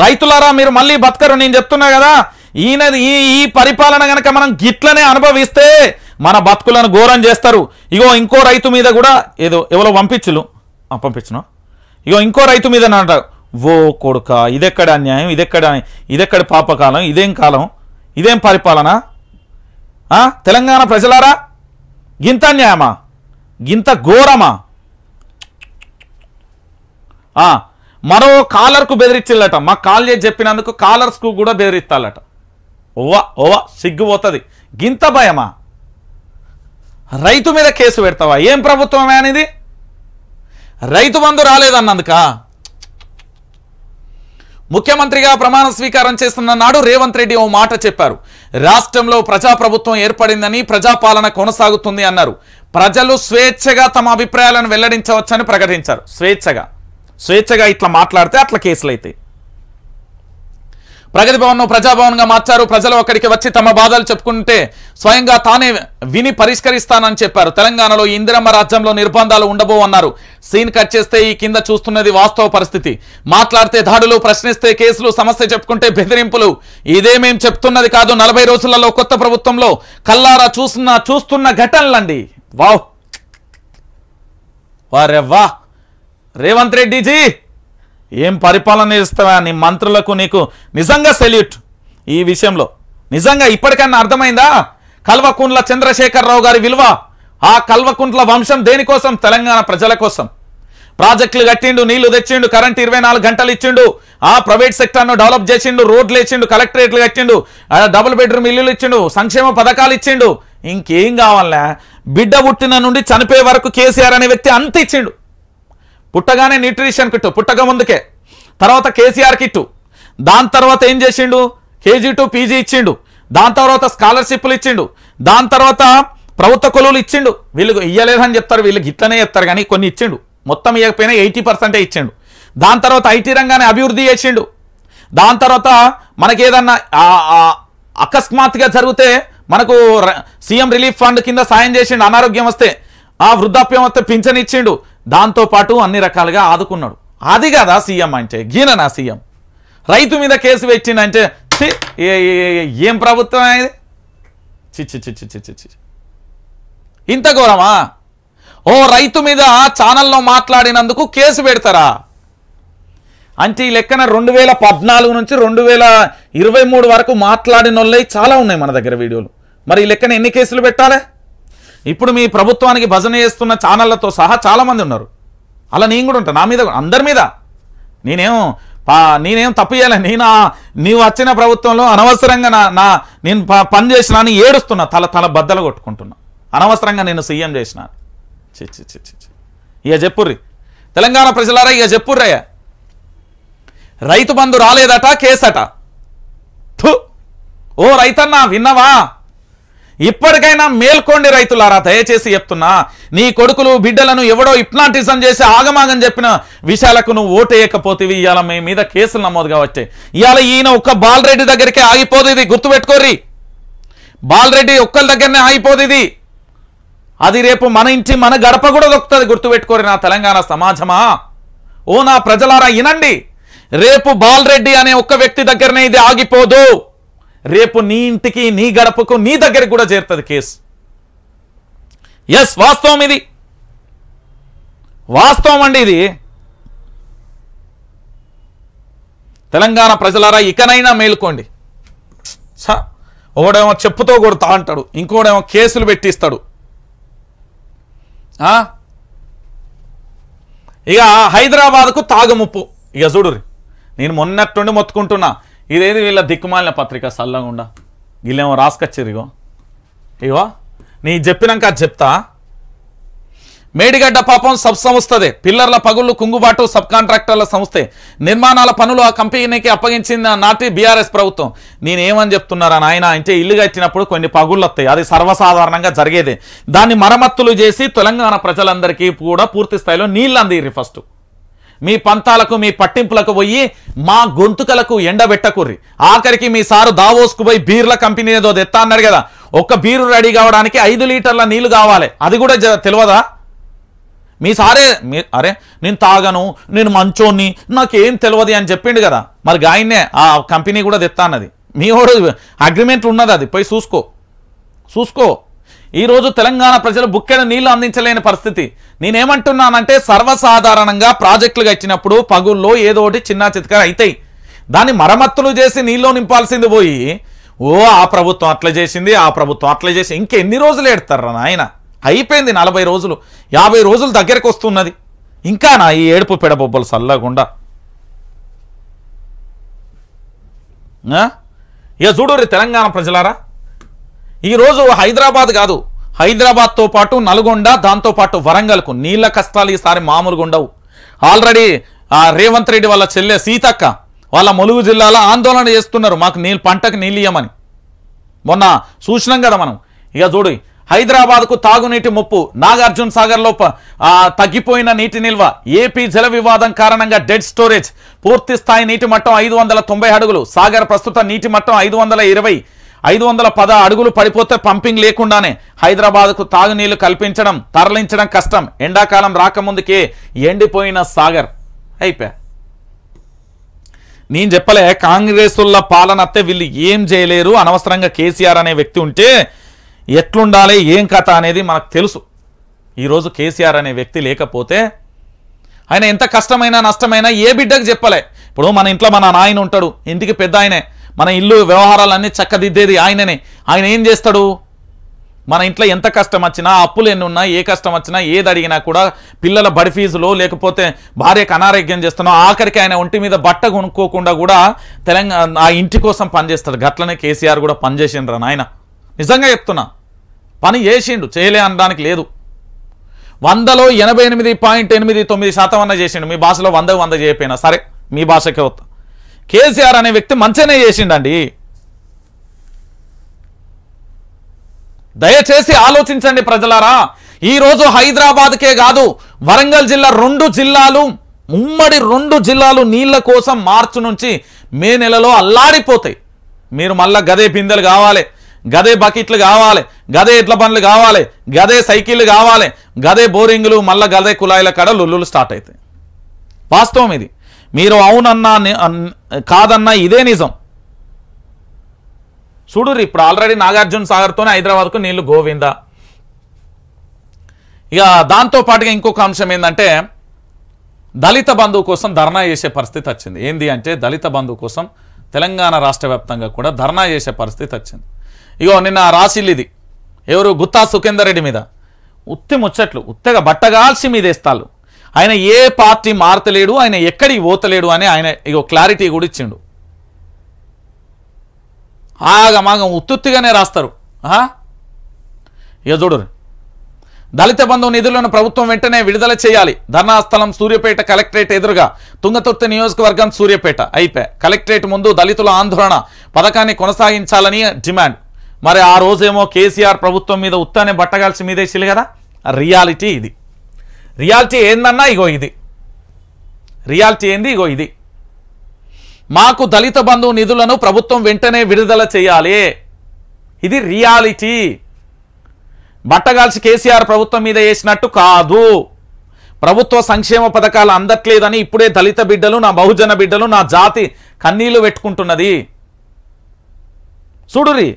రైతులారా మీరు మళ్ళీ బతకరు, నేను చెప్తున్నా కదా. ఈ పరిపాలన గనక మనం గిట్లనే అనుభవిస్తే మన బతుకులను ఘోరం చేస్తారు. ఇగో ఇంకో రైతు మీద కూడా ఎవరో పంపించను, ఇగో ఇంకో రైతు మీద అంట ఓ కొడుక, ఇదెక్కడ అన్యాయం, ఇదెక్కడ పాపకాలం, ఇదేం కాలం, ఇదేం పరిపాలన? తెలంగాణ ప్రజలారా, గింత అన్యాయమా, గింత ఘోరమా? మరో కాలర్కు బెదిరించిల్లట, మాకు కాల్ చేసి చెప్పినందుకు కాలర్స్కు కూడా బెదిరిస్తాలట. ఓవా సిగ్గుపోతుంది. గింత భయమా? రైతు మీద కేసు పెడతావా? ఏం ప్రభుత్వమే అనేది? రైతు బంధు రాలేదన్నందుక ముఖ్యమంత్రిగా ప్రమాణ స్వీకారం చేస్తున్న నాడు రేవంత్ రెడ్డి ఓ మాట చెప్పారు. రాష్ట్రంలో ప్రజాప్రభుత్వం ఏర్పడిందని, ప్రజాపాలన కొనసాగుతుంది అన్నారు. ప్రజలు స్వేచ్ఛగా తమ అభిప్రాయాలను వెల్లడించవచ్చని ప్రకటించారు. స్వేచ్ఛగా ఇట్లా మాట్లాడితే అట్లా కేసులు అవుతాయి. ప్రగతి భవన్ను ప్రజాభవన్గా మార్చారు. ప్రజలు అక్కడికి వచ్చి తమ బాధలు చెప్పుకుంటే స్వయంగా తానే విని పరిష్కరిస్తానని చెప్పారు. తెలంగాణలో ఇందిరమ్మ రాజ్యంలో నిర్బంధాలు ఉండబోవన్నారు. సీన్ కట్ చేస్తే ఈ కింద చూస్తున్నది వాస్తవ పరిస్థితి. మాట్లాడితే దాడులు, ప్రశ్నిస్తే కేసులు, సమస్య చెప్పుకుంటే బెదిరింపులు. ఇదేమేం చెప్తున్నది కాదు, 40 రోజులలో కొత్త ప్రభుత్వంలో కల్లారా చూస్తున్న ఘటనలండి. వారెవ్వా రేవంత్ రెడ్డిజీ, ఏం పరిపాలన చేస్తావా? నీ మంత్రులకు నీకు నిజంగా సెల్యూట్. ఈ విషయంలో నిజంగా ఇప్పటికన్నా అర్థమైందా కల్వకుంట్ల చంద్రశేఖరరావు గారి విలువ? ఆ కల్వకుంట్ల వంశం దేనికోసం? తెలంగాణ ప్రజల కోసం. ప్రాజెక్టులు కట్టిండు, నీళ్లు తెచ్చిండు, కరెంట్ 24 గంటలు ఇచ్చిండు, ప్రైవేట్ సెక్టర్ను డెవలప్ చేసిండు, రోడ్లు ఇచ్చిండు, కలెక్టరేట్లు కట్టిండు, డబుల్ బెడ్రూమ్ ఇల్లులు ఇచ్చిండు, సంక్షేమ పథకాలు ఇచ్చిండు. ఇంకేం కావాలా? బిడ్డ పుట్టిన నుండి చనిపోయే వరకు కేసీఆర్ అనే వ్యక్తి అంత ఇచ్చిండు. పుట్టగానే న్యూట్రిషన్ కిట్టు, పుట్టక ముందుకే. తర్వాత కేసీఆర్ కిట్టు. దాని తర్వాత ఏం చేసిండు? KG to PG ఇచ్చిండు. దాని తర్వాత స్కాలర్షిప్లు ఇచ్చిండు. దాని తర్వాత ప్రభుత్వ కొలువులు ఇచ్చిండు. వీళ్ళు ఇయ్యలేదని చెప్తారు, వీళ్ళకి ఇట్లనే చెప్తారు, కానీ కొన్ని ఇచ్చిండు. మొత్తం ఇవ్వకపోయినా 80% ఇచ్చిండు. దాని తర్వాత IT రంగాన్ని అభివృద్ధి చేసిండు. దాని తర్వాత మనకేదన్నా అకస్మాత్తుగా జరిగితే మనకు సీఎం రిలీఫ్ ఫండ్ కింద సాయం చేసిండు. అనారోగ్యం వస్తే, వృద్ధాప్యం వస్తే పింఛన్ ఇచ్చిండు. దాంతోపాటు అన్ని రకాలుగా ఆదుకున్నాడు. అది కదా సీఎం అంటే. గీననా సీఎం? రైతు మీద కేసు పెట్టిండంటే ఏం ప్రభుత్వం అనేది? చి ఇంత ఘోరమా? రైతు మీద ఛానల్లో మాట్లాడినందుకు కేసు పెడతారా? అంటే ఈ లెక్కన 2014 నుంచి 2023 వరకు మాట్లాడిన వాళ్ళే చాలా ఉన్నాయి మన దగ్గర వీడియోలు. మరి ఈ లెక్కన ఎన్ని కేసులు పెట్టాలి? ఇప్పుడు మీ ప్రభుత్వానికి భజన చేస్తున్న ఛానళ్లతో సహా చాలామంది ఉన్నారు. అలా నేను కూడా ఉంటాను, నా మీద, అందరి మీద. నేనేం తప్పు చేయాలి? నీవు వచ్చిన ప్రభుత్వంలో అనవసరంగా నేను పని చేసినా అని ఏడుస్తున్నా, తల బద్దలు కొట్టుకుంటున్నా. అనవసరంగా నేను సీఎం చేసిన. ఇక చెప్పుర్రి తెలంగాణ ప్రజలారా, ఇక చెప్పుర్రయ్యా. రైతు బంధు రాలేదట, కేసట. రైతన్నా విన్నవా? ఇప్పటికైనా మేల్కోండి రైతులారా, దయచేసి చెప్తున్నా. నీ కొడుకులు బిడ్డలను ఎవడో హిప్నాటిజం చేసి ఆగమాగం చెప్పిన విషయాలకు నువ్వు ఓటేయకపోతే ఇవాళ మీ మీద కేసులు నమోదుగా వచ్చాయి. ఇవాళ ఈయన ఒక్క బాలరెడ్డి దగ్గరికే ఆగిపోదు ఇది, గుర్తుపెట్టుకోర్రి. బాలరెడ్డి ఒక్కరి దగ్గరనే ఆగిపోదు ఇది. అది రేపు మన ఇంటి మన గడప కూడా దొక్కుతుంది, గుర్తుపెట్టుకోరి నా తెలంగాణ సమాజమా. నా ప్రజలారా వినండి. రేపు బాలరెడ్డి అనే ఒక్క వ్యక్తి దగ్గరనే ఇది ఆగిపోదు. రేపు నీ ఇంటికి, నీ గడపకు, నీ దగ్గరికి కూడా చేరుతుంది కేసు. వాస్తవం ఇది, వాస్తవం అండి ఇది. తెలంగాణ ప్రజలారా ఇకనైనా మేలుకోండి. ఒకడేమో చెప్పుతో కొడతా అంటాడు, ఇంకోడేమో కేసులు పెట్టిస్తాడు. ఇక హైదరాబాద్కు తాగుముప్పు. ఇక చూడుర్రి, నేను మొన్నట్టుండి మొత్తుకుంటున్నా, ఇదేది వీళ్ళ దిక్కుమాలిన పత్రిక సల్లంగుండా వీళ్ళేమో రాసుకొచ్చారు. ఇగో నీ చెప్పినాక అది చెప్తా. మేడిగడ్డ పాపం సబ్ సంస్థదే. పిల్లర్ల పగుళ్ళు కుంగుబాటు సబ్ కాంట్రాక్టర్ల సంస్థే. నిర్మాణాల పనులు ఆ కంపెనీకి అప్పగించిన నాటి బీఆర్ఎస్ ప్రభుత్వం. నేనేమని చెప్తున్నారా నాయన అంటే, ఇల్లు కట్టినప్పుడు కొన్ని పగుళ్ళు వస్తాయి, అది సర్వసాధారణంగా జరిగేదే. దాన్ని మరమ్మతులు చేసి తెలంగాణ ప్రజలందరికీ కూడా పూర్తి స్థాయిలో నీళ్ళు అందిరి. ఫస్ట్ మీ పంతాలకు, మీ పట్టింపులకు పోయి మా గొంతుకలకు ఎండబెట్టకుర్రి. ఆఖరికి మీ సారు దావోస్కు పోయి బీర్ల కంపెనీ ఏదో తెత్తా అన్నాడు కదా, ఒక్క బీరు రెడీ కావడానికి 5 లీటర్ల నీళ్లు కావాలి. అది కూడా తెలియదా? మీ సారే అరే నేను తాగను, నేను మంచోన్ని, నాకేం తెలియదు అని చెప్పిండు కదా. మరి గాయన్నే ఆ కంపెనీ కూడా తెత్తా అన్నది. మీ వాడు అగ్రిమెంట్ ఉన్నది, అది పోయి చూసుకో. ఈరోజు తెలంగాణ ప్రజలు బుక్కెడ నీళ్లు అందించలేని పరిస్థితి. నేనేమంటున్నానంటే సర్వసాధారణంగా ప్రాజెక్టులు కట్టినప్పుడు పగుల్లో ఏదో ఒకటి చిన్న చితక అవుతాయి, దాన్ని మరమ్మతులు చేసి నీళ్ళు నింపాల్సింది పోయి ఆ ప్రభుత్వం అట్లా చేసింది, ఆ ప్రభుత్వం అట్లా చేసి ఇంకెన్ని రోజులు ఏడతారా నాయన? అయిపోయింది 40 రోజులు, 50 రోజులు దగ్గరకు వస్తున్నది. ఇంకా నా ఈ ఏడుపు పెడబొబ్బలు సల్లగుండా. ఇక చూడుర్రి తెలంగాణ ప్రజలారా, ఈరోజు హైదరాబాద్ కాదు, హైదరాబాద్తో పాటు నల్గొండ, దాంతోపాటు వరంగల్కు నీళ్ల కష్టాలు ఈసారి మామూలుగా ఉండవు. ఆల్రెడీ రేవంత్ రెడ్డి వాళ్ళ చెల్లె సీతక్క వాళ్ళ ములుగు జిల్లాలో ఆందోళన చేస్తున్నారు, మాకు పంటకు నీళ్ళు ఇయ్యమని. మొన్న చూసినాం కదా మనం. ఇక చూడు, హైదరాబాద్కు తాగునీటి ముప్పు, నాగార్జున సాగర్లో తగ్గిపోయిన నీటి నిల్వ, ఏపీ జల వివాదం కారణంగా డెడ్ స్టోరేజ్, పూర్తి స్థాయి నీటి మట్టం 590 అడుగులు, సాగర్ ప్రస్తుత నీటి మట్టం 510 అడుగులు పడిపోతే పంపింగ్ లేకుండానే హైదరాబాద్కు తాగునీళ్లు కల్పించడం, తరలించడం కష్టం. ఎండాకాలం రాకముందుకే ఎండిపోయిన సాగర్. అయిపోయా. నేను చెప్పలే కాంగ్రెసుల పాలనత్తే వీళ్ళు ఏం చేయలేరు, అనవసరంగా కేసీఆర్ అనే వ్యక్తి ఉంటే ఎట్లుండాలి ఏం కథ అనేది మనకు తెలుసు. ఈరోజు కేసీఆర్ అనే వ్యక్తి లేకపోతే ఆయన ఎంత కష్టమైనా నష్టమైనా ఏ బిడ్డకు చెప్పలే. ఇప్పుడు మన ఇంట్లో మన నాయన ఉంటాడు, ఇంటికి పెద్ద ఆయనే, మన ఇల్లు వ్యవహారాలన్నీ చక్కదిద్దేది ఆయననే. ఆయన ఏం చేస్తాడు? మన ఇంట్లో ఎంత కష్టం వచ్చినా, అప్పులు ఎన్ని ఉన్నా, ఏ కష్టం వచ్చినా, ఏది అడిగినా కూడా పిల్లల బడి ఫీజులో లేకపోతే భార్యకు అనారోగ్యం చేస్తున్నా, ఆఖరికి ఆయన ఒంటి మీద బట్ట కొనుక్కోకుండా కూడా తెలంగాణ ఆ ఇంటి కోసం పనిచేస్తాడు. గట్లనే కేసీఆర్ కూడా పనిచేసిండ్రా నాయన. నిజంగా చెప్తున్నా, పని చేసిండు, చేయలే అనడానికి లేదు. 100లో 88.89% అన్న చేసిండు. మీ భాషలో 100 చేయకపోయినా సరే, మీ భాషకే వస్తా. కేసీఆర్ అనే వ్యక్తి మంచిగానే చేసిండండి. దయచేసి ఆలోచించండి ప్రజలారా. ఈరోజు హైదరాబాద్కే కాదు, వరంగల్ జిల్లా 2 జిల్లాలు, ఉమ్మడి 2 జిల్లాలు నీళ్ల కోసం మార్చి నుంచి మే నెలలో అల్లాడిపోతాయి. మీరు మళ్ళా గదే బిందెలు కావాలి, గదే బకెట్లు కావాలి, గదే ఎడ్ల బండ్లు కావాలి, గదే సైకిళ్ళు కావాలి, గదే బోరింగులు, మళ్ళీ గదే కుళాయిల కాడ లొల్లులు స్టార్ట్ అవుతాయి. వాస్తవం ఇది. మీరు అవునన్నా కాదన్నా ఇదే నిజం. చూడుర్రి, ఇప్పుడు ఆల్రెడీ నాగార్జున సాగర్తోనే హైదరాబాద్కు నీళ్లు గోవిందా. ఇక దాంతోపాటుగా ఇంకొక అంశం ఏంటంటే, దళిత బంధువు కోసం ధర్నా చేసే పరిస్థితి వచ్చింది. ఏంది అంటే, దళిత బంధువు కోసం తెలంగాణ రాష్ట్ర వ్యాప్తంగా కూడా ధర్నా చేసే పరిస్థితి వచ్చింది. ఇగో నిన్న రాసిల్లిది ఎవరు, గుత్తా సుఖేందర్ రెడ్డి మీద ఉత్తి ముచ్చట్లు, ఉత్తగా బట్టగాల్సి మీదేస్తాళ్ళు. ఆయన ఏ పార్టీ మారతలేడు, ఆయన ఎక్కడికి పోతలేడు అని ఆయన ఇగో క్లారిటీ కూడా ఇచ్చిండు. ఆగమాగం ఉత్తుత్తిగానే రాస్తారు. ఇక చూడు, దళిత బంధువు నిధులను ప్రభుత్వం వెంటనే విడుదల చేయాలి. ధర్నా స్థలం సూర్యాపేట కలెక్టరేట్ ఎదురుగా, తుంగతుర్తి నియోజకవర్గం సూర్యాపేట. అయిపోయి కలెక్టరేట్ ముందు దళితుల ఆందోళన, పథకాన్ని కొనసాగించాలని డిమాండ్. మరి ఆ రోజేమో కేసీఆర్ ప్రభుత్వం మీద ఉత్తానే బట్టగాల్సి మీదేసిలు కదా. రియాలిటీ ఇది. రియాలిటీ ఏందన్నా ఇగో ఇది. రియాలిటీ ఏంది ఇగో ఇది. మాకు దళిత బంధువు నిధులను ప్రభుత్వం వెంటనే విడుదల చేయాలి. ఇది రియాలిటీ. బట్టగాల్చి కేసీఆర్ ప్రభుత్వం మీద వేసినట్టు కాదు. ప్రభుత్వ సంక్షేమ పథకాలు అందట్లేదని ఇప్పుడే దళిత బిడ్డలు, నా బహుజన బిడ్డలు, నా జాతి కన్నీళ్లు పెట్టుకుంటున్నది. చూడురి,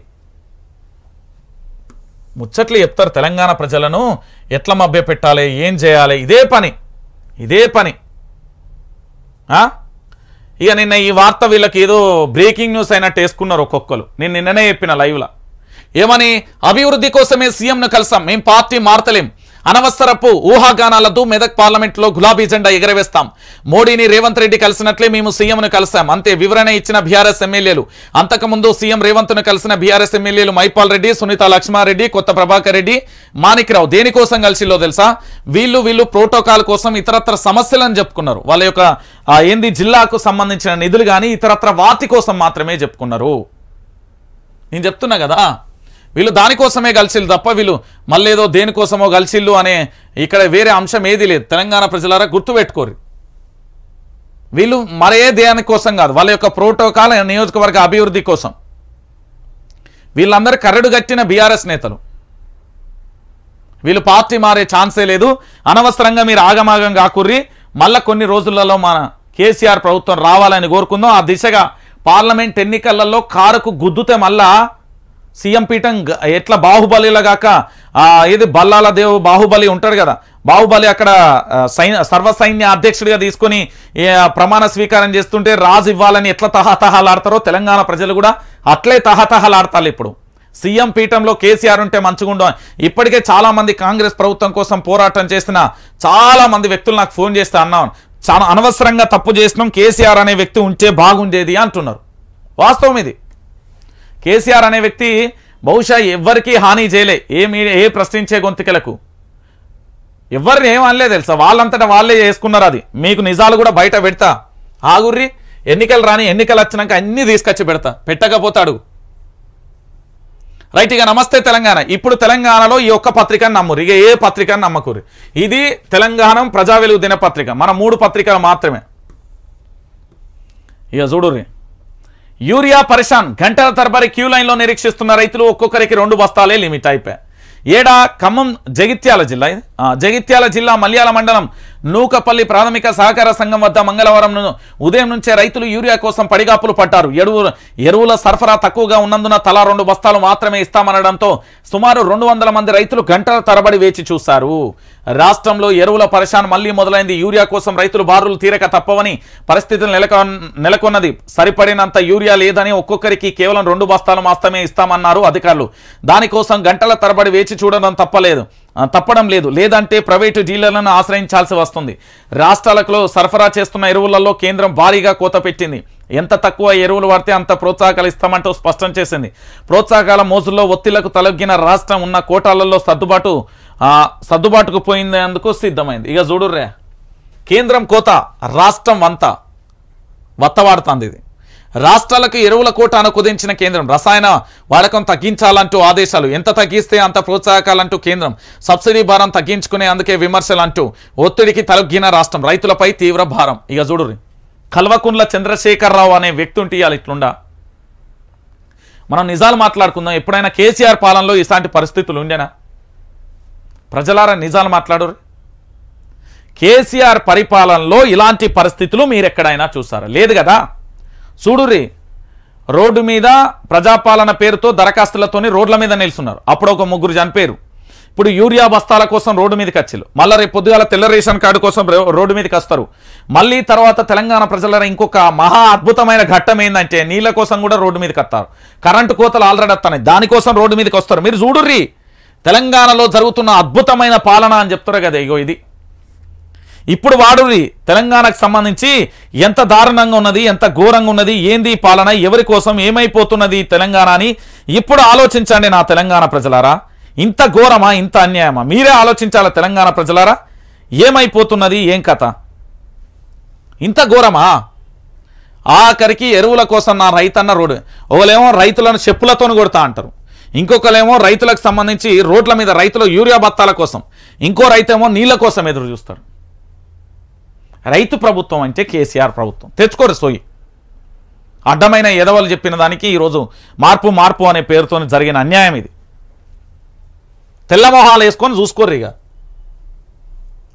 ముచ్చట్లు చెప్తారు తెలంగాణ ప్రజలను ఎట్లా మభ్య పెట్టాలి, ఏం చేయాలి, ఇదే పని. ఇక నిన్న ఈ వార్త వీళ్ళకి ఏదో బ్రేకింగ్ న్యూస్ అయినట్టు వేసుకున్నారు ఒక్కొక్కరు. నేను నిన్ననే చెప్పిన లైవ్లో ఏమని, అభివృద్ధి కోసమే సీఎంను కలిసాం, మేం పార్టీ మారతలేం, అనవసరపు ఊహాగానాలతో మెదక్ పార్లమెంట్లో గులాబీ జెండా ఎగరవేస్తాం, మోడీని రేవంత్ రెడ్డి కలిసినట్లే మేము సీఎంను కలిసాం, అంతే వివరణ ఇచ్చిన బీఆర్ఎస్ ఎమ్మెల్యేలు. అంతకుముందు సీఎం రేవంత్ను కలిసిన బీఆర్ఎస్ ఎమ్మెల్యేలు మైపాల్ రెడ్డి, సునీత లక్ష్మారెడ్డి, కొత్త ప్రభాకర్ రెడ్డి, మాణిక్రావు దేనికోసం కలిసిలో తెలుసా? వీళ్ళు ప్రోటోకాల్ కోసం ఇతరత్ర సమస్యలను చెప్పుకున్నారు. వాళ్ళ యొక్క ఏంది జిల్లాకు సంబంధించిన నిధులు కానీ ఇతరత్ర వాటి కోసం మాత్రమే చెప్పుకున్నారు. నేను చెప్తున్నా కదా, వీళ్ళు దానికోసమే కలిసిల్లు తప్ప వీళ్ళు మళ్ళేదో దేనికోసమో కలిసిల్లు అనే ఇక్కడ వేరే అంశం ఏది లేదు. తెలంగాణ ప్రజలారా గుర్తుపెట్టుకోరు, వీళ్ళు మరే దేనికోసం కాదు, వాళ్ళ యొక్క ప్రోటోకాల్ నియోజకవర్గ అభివృద్ధి కోసం. వీళ్ళందరూ కరడు గట్టిన బీఆర్ఎస్ నేతలు. వీళ్ళు పార్టీ మారే ఛాన్సే లేదు. అనవసరంగా మీరు ఆగమాగం కాకుర్రి. మళ్ళా కొన్ని రోజులలో మన కేసీఆర్ ప్రభుత్వం రావాలని కోరుకుందాం. ఆ దిశగా పార్లమెంట్ ఎన్నికలలో కారుకు గుద్దుతే మళ్ళా సీఎం పీఠం ఎట్లా బాహుబలిలాగాక ఏది బల్లాల దేవు బాహుబలి ఉంటాడు కదా, బాహుబలి అక్కడ సర్వసైన్య అధ్యక్షుడిగా తీసుకొని ప్రమాణ స్వీకారం చేస్తుంటే రాజు ఇవ్వాలని ఎట్లా తహతహలాడతారో తెలంగాణ ప్రజలు కూడా అట్లే తహతహలాడతారు. ఇప్పుడు సీఎం పీఠంలో కేసీఆర్ ఉంటే మంచిగుండు. ఇప్పటికే చాలా మంది కాంగ్రెస్ ప్రభుత్వం కోసం పోరాటం చేసిన చాలా మంది వ్యక్తులు నాకు ఫోన్ చేస్తే అన్నాను, చాలా అనవసరంగా తప్పు చేసినాం, కేసీఆర్ అనే వ్యక్తి ఉంటే బాగుండేది అంటున్నారు. వాస్తవం ఇది. కేసీఆర్ అనే వ్యక్తి బహుశా ఎవ్వరికీ హాని చేయలే, ఏ ప్రశ్నించే గొంతుకలకు ఎవరిని ఏమనలే తెలుసా, వాళ్ళంతటా వాళ్ళే చేసుకున్నారు. అది మీకు నిజాలు కూడా బయట పెడతా, ఆగుర్రి, ఎన్నికలు రాని, ఎన్నికలు వచ్చినాక అన్నీ తీసుకొచ్చి పెడతా, పెట్టకపోతాడు. రైట్. ఇక నమస్తే తెలంగాణ. ఇప్పుడు తెలంగాణలో ఈ ఒక్క పత్రికను నమ్మురు, ఇక ఏ పత్రికను నమ్మకూరు. ఇది తెలంగాణ ప్రజా వెలుగు దినపత్రిక, మన 3 పత్రికలు మాత్రమే. ఇక చూడుర్రి, యూరియా పరిశాన్, గంటల తరబడి క్యూ లైన్లో నిరీక్షిస్తున్న రైతులు, ఒక్కొక్కరికి 2 బస్తాలే లిమిట్ అయిపోయాయి. ఏడా ఖమ్మం జగిత్యాల జిల్లా, జగిత్యాల జిల్లా మల్యాల మండలం నూకపల్లి ప్రాథమిక సహకార సంఘం వద్ద మంగళవారం ఉదయం నుంచే రైతులు యూరియా కోసం పడిగాపులు పట్టారు. ఎరువుల సరఫరా తక్కువగా ఉన్నందున తలా 2 బస్తాలు మాత్రమే ఇస్తామనడంతో సుమారు 200 మంది రైతులు గంటల తరబడి వేచి చూశారు. రాష్ట్రంలో ఎరువుల పరిశాన్ మళ్లీ మొదలైంది. యూరియా కోసం రైతులు బారులు తీరక తప్పవని పరిస్థితులు నెలకొన్నది. సరిపడినంత యూరియా లేదని ఒక్కొక్కరికి కేవలం 2 బస్తాలు మాత్రమే ఇస్తామన్నారు అధికారులు. దానికోసం గంటల తరబడి వేచి చూడడం తప్పడం లేదు, లేదంటే ప్రైవేటు డీలర్లను ఆశ్రయించాల్సి వస్తుంది. రాష్ట్రాలకు సరఫరా చేస్తున్న ఎరువులలో కేంద్రం భారీగా కోత పెట్టింది. ఎంత తక్కువ ఎరువులు వాడితే అంత ప్రోత్సాహకాలు ఇస్తామంటూ స్పష్టం చేసింది. ప్రోత్సాహకాల మోజుల్లో ఒత్తిళ్లకు తలొగ్గిన రాష్ట్రం ఉన్న కోటాలలో సర్దుబాటుకు పోయిందేందుకు సిద్ధమైంది. ఇక చూడుర్రే, కేంద్రం కోత రాష్ట్రం అంతా వత్తవాడుతుంది. ఇది రాష్ట్రాలకు ఎరువుల కోటాను కుదించిన కేంద్రం. రసాయన వాడకం తగ్గించాలంటూ ఆదేశాలు, ఎంత తగ్గిస్తే అంత ప్రోత్సాహకాలంటూ కేంద్రం. సబ్సిడీ భారం తగ్గించుకునే అందుకే విమర్శలు అంటూ ఒత్తిడికి తలొగ్గిన రాష్ట్రం. రైతులపై తీవ్ర భారం. ఇక చూడుర్రి, కల్వకుంట్ల చంద్రశేఖరరావు అనే వ్యక్తి ఉంటే ఇట్లుండా. మనం నిజాలు మాట్లాడుకుందాం. ఎప్పుడైనా కేసీఆర్ పాలనలో ఇలాంటి పరిస్థితులు ఉండేనా? ప్రజలారా నిజాలు మాట్లాడుర్రి. కేసీఆర్ పరిపాలనలో ఇలాంటి పరిస్థితులు మీరెక్కడైనా చూసారా? లేదు కదా. చూడుర్రి, రోడ్డు మీద ప్రజాపాలన పేరుతో దరఖాస్తులతోని రోడ్ల మీద నిలుస్తున్నారు. అప్పుడు ఒక 3 చనిపోయారు. ఇప్పుడు యూరియా బస్తాల కోసం రోడ్డు మీదకి వచ్చారు. మళ్ళీ రేపు పొద్దుగాల తెల్ల రేషన్ కార్డు కోసం రోడ్డు మీదకి వస్తారు. మళ్ళీ తర్వాత తెలంగాణ ప్రజల ఇంకొక మహా అద్భుతమైన ఘట్టం ఏంటంటే నీళ్ళ కోసం కూడా రోడ్డు మీదకి వస్తారు. కరెంటు కోతలు ఆల్రెడీ వస్తున్నాయి, దానికోసం రోడ్డు మీదకి వస్తారు. మీరు చూడుర్రి, తెలంగాణలో జరుగుతున్న అద్భుతమైన పాలన అని చెప్తారు కదా. ఇగో ఇది ఇప్పుడు వాడుర్రి. తెలంగాణకు సంబంధించి ఎంత దారుణంగా ఉన్నది, ఎంత ఘోరంగా ఉన్నది, ఏంది పాలన, ఎవరి కోసం ఏమైపోతున్నది తెలంగాణ అని ఇప్పుడు ఆలోచించండి నా తెలంగాణ ప్రజలారా. ఇంత ఘోరమా, ఇంత అన్యాయమా? మీరే ఆలోచించాలా తెలంగాణ ప్రజలారా. ఏమైపోతున్నది, ఏం కథ, ఇంత ఘోరమా? ఆఖరికి ఎరువుల కోసం నా రైతన్న రోడ్డు, ఒకలేమో రైతులను చెప్పులతో కొడతా అంటారు, ఇంకొకలేమో రైతులకు సంబంధించి రోడ్ల మీద రైతుల యూరియా బత్తాల కోసం, ఇంకో రైతేమో నీళ్ళ కోసం ఎదురు చూస్తారు. రైతు ప్రభుత్వం అంటే కేసీఆర్ ప్రభుత్వం. తెచ్చుకోరు సోయి. అడ్డమైన ఎదవలు చెప్పిన దానికి ఈరోజు మార్పు అనే పేరుతో జరిగిన అన్యాయం ఇది. తెల్లమొహాలు వేసుకొని చూసుకోర్రు. ఇక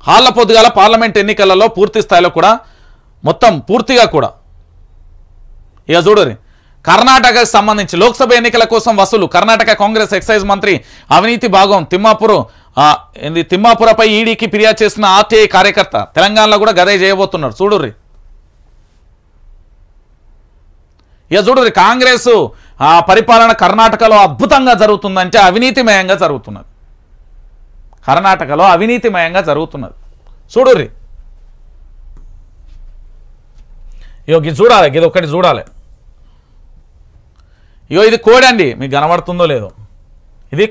హాళ్ళ పొద్దుగాల పార్లమెంట్ ఎన్నికలలో పూర్తి స్థాయిలో కూడా మొత్తం పూర్తిగా కూడా ఇక చూడరు. కర్ణాటకకు సంబంధించి లోక్సభ ఎన్నికల కోసం వసూలు. కర్ణాటక కాంగ్రెస్ ఎక్సైజ్ మంత్రి అవినీతి భాగం తిమ్మాపురపై ఈడీకి ఫిర్యాదు చేసిన ఆర్టీఐ కార్యకర్త. తెలంగాణలో కూడా గదే చేయబోతున్నారు. చూడుర్రి, ఇక చూడుర్రి, కాంగ్రెస్ పరిపాలన కర్ణాటకలో అద్భుతంగా జరుగుతుందంటే అవినీతిమయంగా జరుగుతున్నది. కర్ణాటకలో అవినీతిమయంగా జరుగుతున్నది. చూడుర్రి, ఇది చూడాలి, ఇది ఒకటి చూడాలి. ఇది కోడి అండి, మీకు కనబడుతుందో లేదో. ఇది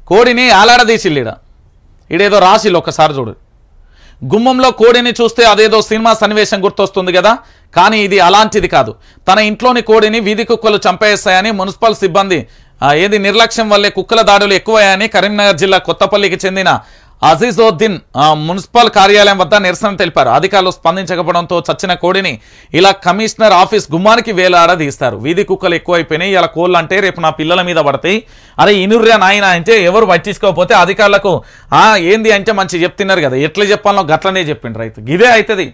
కోడిని ఆలాడదీసిల్లీడ. ఇడేదో రాసిల్లు, ఒక్కసారి చూడు. గుమ్మంలో కోడిని చూస్తే అదేదో సినిమా సన్నివేశం గుర్తొస్తుంది కదా, కానీ ఇది అలాంటిది కాదు. తన ఇంట్లోని కోడిని వీధి కుక్కలు చంపేస్తాయని మున్సిపల్ సిబ్బంది నిర్లక్ష్యం వల్లే కుక్కల దాడులు ఎక్కువయ్యాయని కరీంనగర్ జిల్లా కొత్తపల్లికి చెందిన అజీజోద్దీన్ మున్సిపల్ కార్యాలయం వద్ద నిరసన తెలిపారు. అధికారులు స్పందించకపోవడంతో చచ్చిన కోడిని ఇలా కమిషనర్ ఆఫీస్ గుమ్మానికి వేలాడదీస్తారు. వీధి కుక్కలు ఎక్కువైపోయినాయి, ఇలా కోళ్ళు అంటే రేపు నా పిల్లల మీద పడతాయి, అరే ఇనుర్రా నాయన అంటే ఎవరు పట్టించుకోకపోతే అధికారులకు ఏంది అంటే మంచి చెప్తున్నారు కదా, ఎట్లా చెప్పాలో గట్లనే చెప్పిండ్రు. రైతు ఇదే అవుతుంది.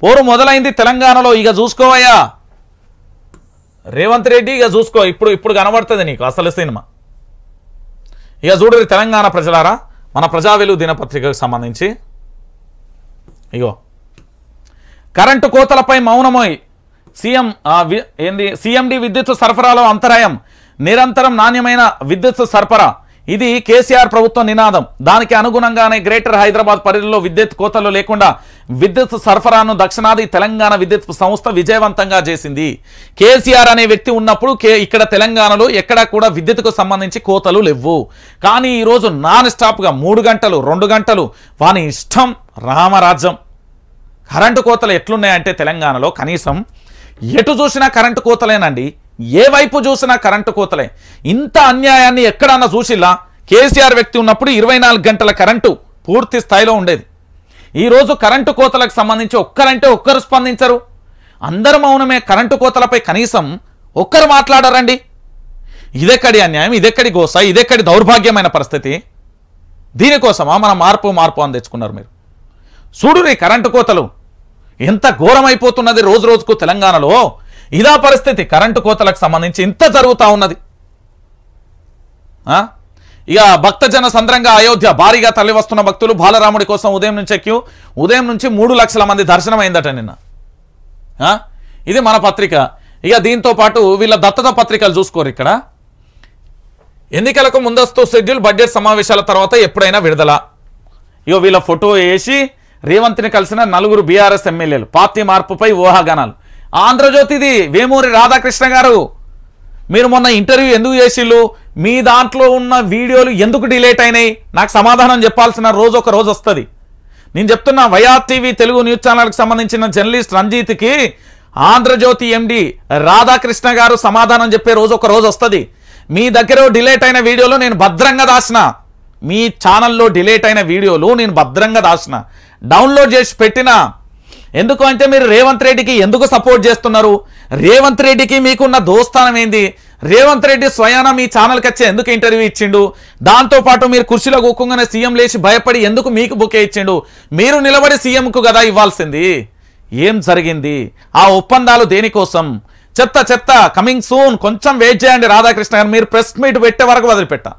పోరు మొదలైంది తెలంగాణలో. ఇక చూసుకోవయ్యా, రేవంత్ రెడ్డి ఇక చూసుకో, ఇప్పుడు కనబడుతుంది నీకు అసలు సినిమా. ఇక చూడు తెలంగాణ ప్రజలారా, మన ప్రజా వెలుగు దినపత్రికకు సంబంధించి ఇగో కరెంటు కోతలపై మౌనమై సీఎండి విద్యుత్ సరఫరాలో అంతరాయం, నిరంతరం నాణ్యమైన విద్యుత్ సరఫరా, ఇది కేసీఆర్ ప్రభుత్వ నినాదం. దానికి అనుగుణంగానే గ్రేటర్ హైదరాబాద్ పరిధిలో విద్యుత్ కోతలు లేకుండా విద్యుత్ సరఫరాను దక్షిణాది తెలంగాణ విద్యుత్ సంస్థ విజయవంతంగా చేసింది. కేసీఆర్ అనే వ్యక్తి ఉన్నప్పుడు ఇక్కడ తెలంగాణలో ఎక్కడా కూడా విద్యుత్కు సంబంధించి కోతలు లేవు. కానీ ఈరోజు నాన్ స్టాప్గా 3 గంటలు 2 గంటలు వాని ఇష్టం రామరాజ్యం. కరెంటు కోతలు ఎట్లున్నాయంటే తెలంగాణలో కనీసం ఎటు చూసినా కరెంటు కోతలేనండి, ఏ వైపు చూసినా కరెంటు కోతలే. ఇంత అన్యాయాన్ని ఎక్కడన్నా చూసిలా? కేసీఆర్ వ్యక్తి ఉన్నప్పుడు 24 గంటల కరెంటు పూర్తి స్థాయిలో ఉండేది. ఈరోజు కరెంటు కోతలకు సంబంధించి ఒక్కరు స్పందించరు, అందరూ మౌనమే. కరెంటు కోతలపై కనీసం ఒక్కరు మాట్లాడరండి. ఇదెక్కడి అన్యాయం, ఇదెక్కడి గోస, ఇదెక్కడి దౌర్భాగ్యమైన పరిస్థితి. దీనికోసమా మన మార్పు అని తెచ్చుకున్నారు మీరు? చూడు కరెంటు కోతలు ఎంత ఘోరమైపోతున్నది రోజు రోజుకు తెలంగాణలో. ఇదా పరిస్థితి, కరెంటు కోతలకు సంబంధించి ఇంత జరుగుతూ ఉన్నది. ఇక భక్తజన సంద్రంగా అయోధ్య, భారీగా తరలి వస్తున్న భక్తులు. బాలరాముడి కోసం ఉదయం నుంచి 3 లక్షల మంది దర్శనం అయిందట నిన్న. ఇది మన పత్రిక. ఇక దీంతో పాటు వీళ్ళ దత్తత పత్రికలు చూసుకోరు. ఇక్కడ ఎన్నికలకు ముందస్తు షెడ్యూల్, బడ్జెట్ సమావేశాల తర్వాత ఎప్పుడైనా విడుదల. ఇగో వీళ్ళ ఫోటో వేసి రేవంత్ని కలిసిన 4 బీఆర్ఎస్ ఎమ్మెల్యేలు, పార్టీ మార్పుపై ఊహాగానాలు. ఆంధ్రజ్యోతిది వేమూరి రాధాకృష్ణ గారు, మీరు మొన్న ఇంటర్వ్యూ ఎందుకు చేసిళ్ళు, మీ దాంట్లో ఉన్న వీడియోలు ఎందుకు డిలీట్ అయినాయి, నాకు సమాధానం చెప్పాల్సిన రోజు ఒక రోజు వస్తుంది. నేను చెప్తున్నా, వైఆర్టీవీ తెలుగు న్యూస్ ఛానల్కి సంబంధించిన జర్నలిస్ట్ రంజిత్కి ఆంధ్రజ్యోతి ఎండి రాధాకృష్ణ గారు సమాధానం చెప్పే రోజు ఒక రోజు వస్తుంది. మీ దగ్గర డిలీట్ అయిన వీడియోలు నేను భద్రంగా దాచిన, మీ ఛానల్లో డిలీట్ అయిన వీడియోలు నేను భద్రంగా దాచిన, డౌన్లోడ్ చేసి పెట్టిన. ఎందుకు అంటే మీరు రేవంత్ రెడ్డికి ఎందుకు సపోర్ట్ చేస్తున్నారు, రేవంత్ రెడ్డికి మీకున్న దోస్తానం ఏంది, రేవంత్ రెడ్డి స్వయాన మీ ఛానల్కి వచ్చి ఎందుకు ఇంటర్వ్యూ ఇచ్చిండు, దాంతోపాటు మీరు కుర్చీలో కూకుంగానే సీఎం లేచి భయపడి ఎందుకు మీకు బుకే ఇచ్చిండు, మీరు నిలబడి సీఎంకు కదా ఇవ్వాల్సింది. ఏం జరిగింది, ఆ ఒప్పందాలు దేనికోసం? చెత్త కమింగ్ సూన్. కొంచెం వెయిట్ చేయండి రాధాకృష్ణ గారు, మీరు ప్రెస్ మీట్ పెట్టే వరకు వదిలిపెట్టా.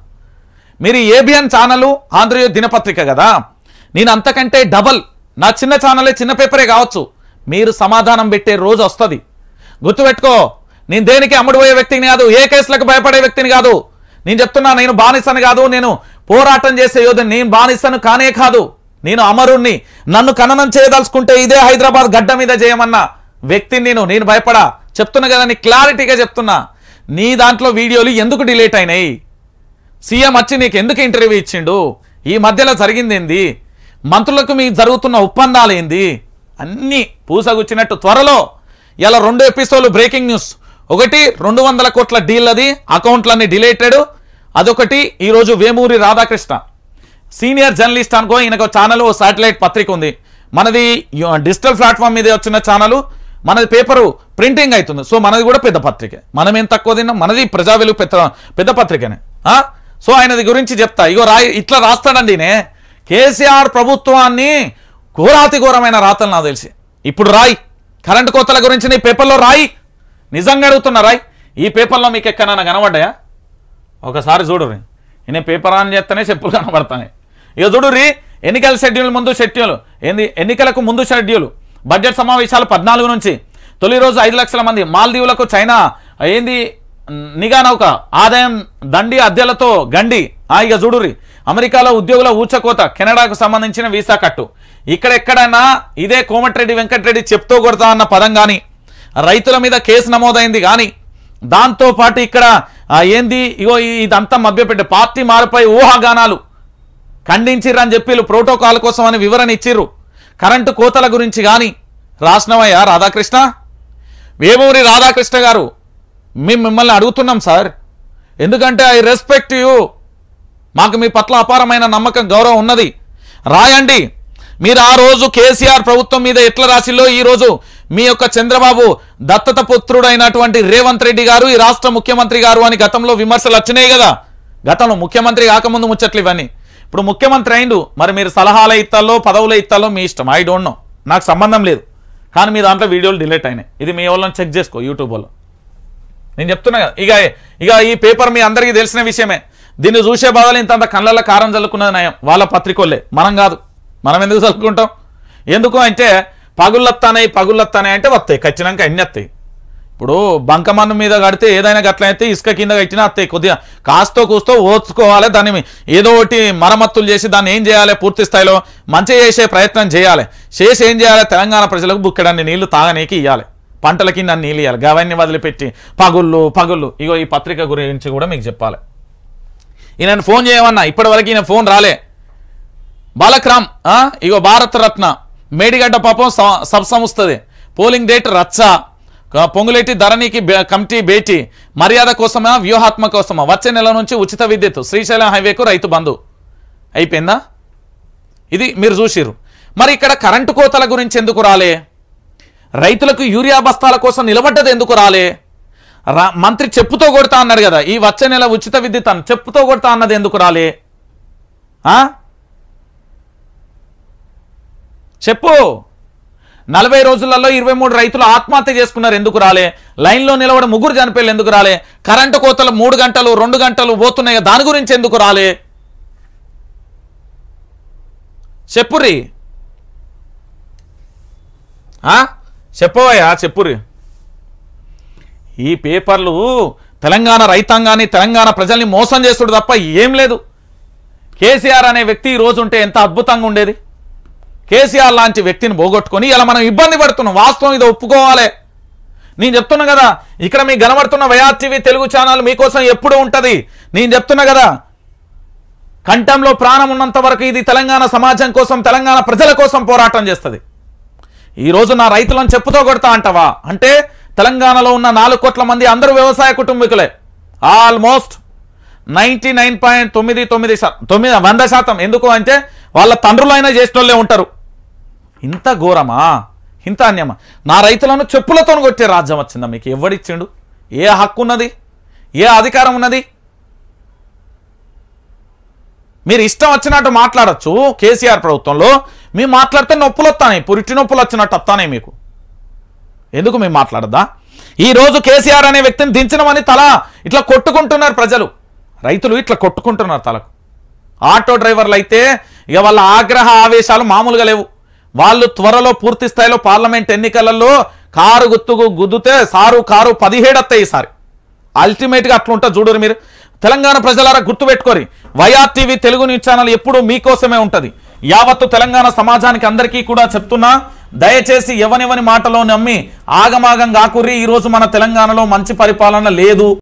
మీరు ఏబిఎన్ ఛానల్, ఆంధ్రజ్యోతి దినపత్రిక కదా, నేను అంతకంటే డబల్, నా చిన్న ఛానలే, చిన్న పేపరే కావచ్చు, మీరు సమాధానం పెట్టే రోజు వస్తుంది. గుర్తుపెట్టుకో, నేను దేనికి అమ్ముడుపోయే వ్యక్తిని కాదు, ఏ కేసులకు భయపడే వ్యక్తిని కాదు. నేను చెప్తున్నా, నేను బానిసను కాదు, నేను పోరాటం చేసే యోధుని. నేను బానిసను కానే కాదు, నేను అమరుణ్ణి. నన్ను ఖననం చేయదలుచుకుంటే ఇదే హైదరాబాద్ గడ్డ మీద చేయమన్న వ్యక్తిని నేను భయపడా. చెప్తున్నా కదా, నీ క్లారిటీగా చెప్తున్నా. నీ దాంట్లో వీడియోలు ఎందుకు డిలీట్ అయినాయి, సీఎం వచ్చి నీకు ఎందుకు ఇంటర్వ్యూ ఇచ్చిండు, ఈ మధ్యలో జరిగింది ఏంది, మంత్రులకు మీకు జరుగుతున్న ఒప్పందాలు ఏంది, అన్నీ పూసగుచ్చినట్టు త్వరలో. ఇలా 2 ఎపిసోడ్లు బ్రేకింగ్ న్యూస్. ఒకటి 200 కోట్ల డీల్, అది అకౌంట్లన్నీ డిలీటెడ్. అదొకటి. ఈరోజు వేమూరి రాధాకృష్ణ సీనియర్ జర్నలిస్ట్ అనుకో, ఈయనకు ఛానల్, శాటిలైట్ పత్రిక ఉంది. మనది డిజిటల్ ప్లాట్ఫామ్ మీద వచ్చిన ఛానల్, మనది పేపరు ప్రింటింగ్ అవుతుంది. సో మనది కూడా పెద్ద పత్రికే, మనం ఏం తక్కువ తిన్నాం, మనది ప్రజా వెలుగు పెద్ద పత్రికనే. సో ఆయనది గురించి చెప్తా. ఇగో ఇట్లా రాస్తాడండి. కేసీఆర్ ప్రభుత్వాన్ని ఘోరాతి ఘోరమైన రాతలు నాకు తెలిసి. ఇప్పుడు కరెంటు కోతల గురించి నీ పేపర్లో నిజంగా అడుగుతున్నా ఈ పేపర్లో మీకు ఎక్కడైనా కనబడ్డాయా? ఒకసారి చూడుర్రి. ఈయన పేపర్ ఆన్ చేస్తేనే చెప్పులు కనబడతాయి. ఇక చూడుర్రి, ఎన్నికల షెడ్యూల్ ఏంది, ఎన్నికలకు ముందు షెడ్యూల్, బడ్జెట్ సమావేశాలు 14 నుంచి. తొలి రోజు 5 లక్షల మంది. మాల్దీవులకు చైనా ఏంది నిఘా నౌక, ఆదాయం దండి అద్దెలతో గండి. ఇక చూడుర్రి, అమెరికాలో ఉద్యోగుల ఊచకోత, కెనడాకు సంబంధించిన వీసా కట్టు. ఇక్కడెక్కడైనా ఇదే కోమటిరెడ్డి వెంకటరెడ్డి చెప్తూ కొడతా అన్న పదం కానీ, రైతుల మీద కేసు నమోదైంది కానీ, దాంతోపాటు ఇక్కడ ఏంది ఇగో ఇదంతా మభ్యపెట్టే పార్టీ మారుపై ఊహాగానాలు ఖండించిర్రని చెప్పి ప్రోటోకాల్ కోసం అని వివరణ ఇచ్చిర్రు. కరెంటు కోతల గురించి కానీ రాసినవయ్యా రాధాకృష్ణ, వేమూరి రాధాకృష్ణ గారు. మిమ్మల్ని అడుగుతున్నాం సార్, ఎందుకంటే ఐ రెస్పెక్ట్ యూ, మాకు మీ పట్ల అపారమైన నమ్మకం, గౌరవం ఉన్నది. రాయండి. మీరు ఆ రోజు కేసీఆర్ ప్రభుత్వం మీద ఎట్లా రాసిల్లో, ఈరోజు మీ యొక్క చంద్రబాబు దత్తత పుత్రుడైనటువంటి రేవంత్ రెడ్డి గారు ఈ రాష్ట్ర ముఖ్యమంత్రి గారు అని గతంలో విమర్శలు వచ్చినాయి కదా. గతంలో ముఖ్యమంత్రి కాకముందు ముచ్చట్లు ఇవన్నీ. ఇప్పుడు ముఖ్యమంత్రి అయిండు, మరి మీరు సలహాల ఇత్తాలో పదవుల ఇత్తాలో మీ ఇష్టం, ఐ డోంట్ నో, నాకు సంబంధం లేదు. కానీ మీ దాంట్లో వీడియోలు డిలీట్ అయినాయి. ఇది మీ వాళ్ళని చెక్ చేసుకో యూట్యూబ్ వాళ్ళు. నేను చెప్తున్నా కదా. ఇక ఈ పేపర్ మీ అందరికీ తెలిసిన విషయమే. దీన్ని చూసే బాధలు ఇంత కళ్ళల్లో కారం చల్లుకున్నది నయం, వాళ్ళ పత్రికోళ్ళే, మనం కాదు. మనం ఎందుకు చల్లుకుంటాం? ఎందుకు అంటే పగుళ్ళొత్తానాయి అంటే వస్తాయి, ఖచ్చితంగా అన్ని వస్తాయి. ఇప్పుడు బంకమన్ను మీద కడితే ఏదైనా గట్లయితే ఇసుక కింద కట్టినా వస్తాయి. కొద్దిగా కాస్తో కూస్తో ఓర్చుకోవాలి, దాన్ని ఏదో ఒకటి మరమ్మతులు చేసి దాన్ని ఏం చేయాలి, పూర్తి స్థాయిలో మంచి చేసే ప్రయత్నం చేయాలి. ఏం చేయాలి, తెలంగాణ ప్రజలకు బుక్కెడన్ని నీళ్లు తాగనీకి ఇవ్వాలి, పంటల కింద నీళ్ళు ఇవ్వాలి. గవన్నీ వదిలిపెట్టి పగుళ్ళు. ఇగో ఈ పత్రిక గురించి కూడా మీకు చెప్పాలి. ఈయన ఫోన్ చేయమన్నా, ఇప్పటివరకు ఈయన ఫోన్ రాలే. బాలక్రామ్ ఇగో భారతరత్న మేడిగడ్డ పాపం సబ్ సంస్థది, పోలింగ్ డేట్ రచ్చ, పొంగులేటి ధరణికి కమిటీ భేటీ, మర్యాద కోసమా వ్యూహాత్మక కోసమా, వచ్చే నెల నుంచి ఉచిత విద్యుత్, శ్రీశైలం హైవేకు రైతు బంధు. అయిపోయిందా? ఇది మీరు చూసిర్రు. మరి ఇక్కడ కరెంటు కోతల గురించి ఎందుకు రాలే? రైతులకు యూరియా బస్తాల కోసం నిలబడ్డది ఎందుకు రాలే? మంత్రి చెప్పుతో కొడతా అన్నాడు కదా, ఈ వచ్చే నెల ఉచిత విద్యుత్ అని చెప్పుతో కొడతా అన్నది ఎందుకు రాలే? చెప్పు. 40 రోజులలో 23 రైతులు ఆత్మహత్య చేసుకున్నారు, ఎందుకు రాలే? లైన్లో నిలబడి 3 చనిపోయారు, ఎందుకు రాలే? కరెంటు కోతలు 3 గంటలు 2 గంటలు పోతున్నాయి, దాని గురించి ఎందుకు రాలే? చెప్పురి, చెప్పవయ్యా, చెప్పురి. ఈ పేపర్లు తెలంగాణ రైతాంగాన్ని, తెలంగాణ ప్రజల్ని మోసం చేస్తుడు తప్ప ఏం లేదు. కేసీఆర్ అనే వ్యక్తి ఈ రోజు ఉంటే ఎంత అద్భుతంగా ఉండేది. కేసీఆర్ లాంటి వ్యక్తిని పోగొట్టుకొని ఇలా మనం ఇబ్బంది పడుతున్నాం. వాస్తవం ఇది ఒప్పుకోవాలి. నేను చెప్తున్నా కదా, ఇక్కడ మీకు కనబడుతున్న వైఆర్ టీవీ తెలుగు ఛానల్ మీకోసం ఎప్పుడూ ఉంటుంది. నేను చెప్తున్నా కదా, కంఠంలో ప్రాణం ఉన్నంత వరకు ఇది తెలంగాణ సమాజం కోసం, తెలంగాణ ప్రజల కోసం పోరాటం చేస్తుంది. ఈరోజు నా రైతులను చెప్పుతో కొడతా అంటావా? అంటే తెలంగాణలో ఉన్న 4 కోట్ల మంది అందరూ వ్యవసాయ కుటుంబీకులే. ఆల్మోస్ట్ 99.99%. ఎందుకు అంటే వాళ్ళ తండ్రులైనా చేసిన వాళ్ళే ఉంటారు. ఇంత ఘోరమా, ఇంత అన్యమా? నా రైతులను చెప్పులతో కొట్టే రాజ్యం వచ్చిందా మీకు? ఎవడిచ్చిండు? ఏ హక్కు ఉన్నది? ఏ అధికారం ఉన్నది? మీరు ఇష్టం వచ్చినట్టు మాట్లాడచ్చు. కేసీఆర్ ప్రభుత్వంలో మేము మాట్లాడితే నొప్పులు వస్తాయి, పురిటి నొప్పులు వచ్చినట్టు వస్తాయి మీకు. ఎందుకు మేము మాట్లాడద్దా? ఈరోజు కేసీఆర్ అనే వ్యక్తిని దించడమని తల ఇట్లా కొట్టుకుంటున్నారు ప్రజలు, రైతులు ఇట్లా కొట్టుకుంటున్నారు తలకు. ఆటో డ్రైవర్లు అయితే ఇక వాళ్ళ ఆగ్రహ ఆవేశాలు మామూలుగా లేవు. వాళ్ళు త్వరలో పూర్తి స్థాయిలో పార్లమెంట్ ఎన్నికలలో కారు గుర్తుకు గుద్దుతే కారు 17 వస్తాయి ఈసారి. అల్టిమేట్గా అట్లుంటా చూడరు మీరు. తెలంగాణ ప్రజలారా గుర్తుపెట్టుకోరి, YR TV Telugu news channel ఎప్పుడూ మీకోసమే ఉంటుంది. యావత్తు తెలంగాణ సమాజానికి అందరికీ కూడా చెప్తున్నా, దయచేసి ఎవని మాటలో నమ్మి ఆగమాగం కాకుర్రి. ఈరోజు మన తెలంగాణలో మంచి పరిపాలన లేదు.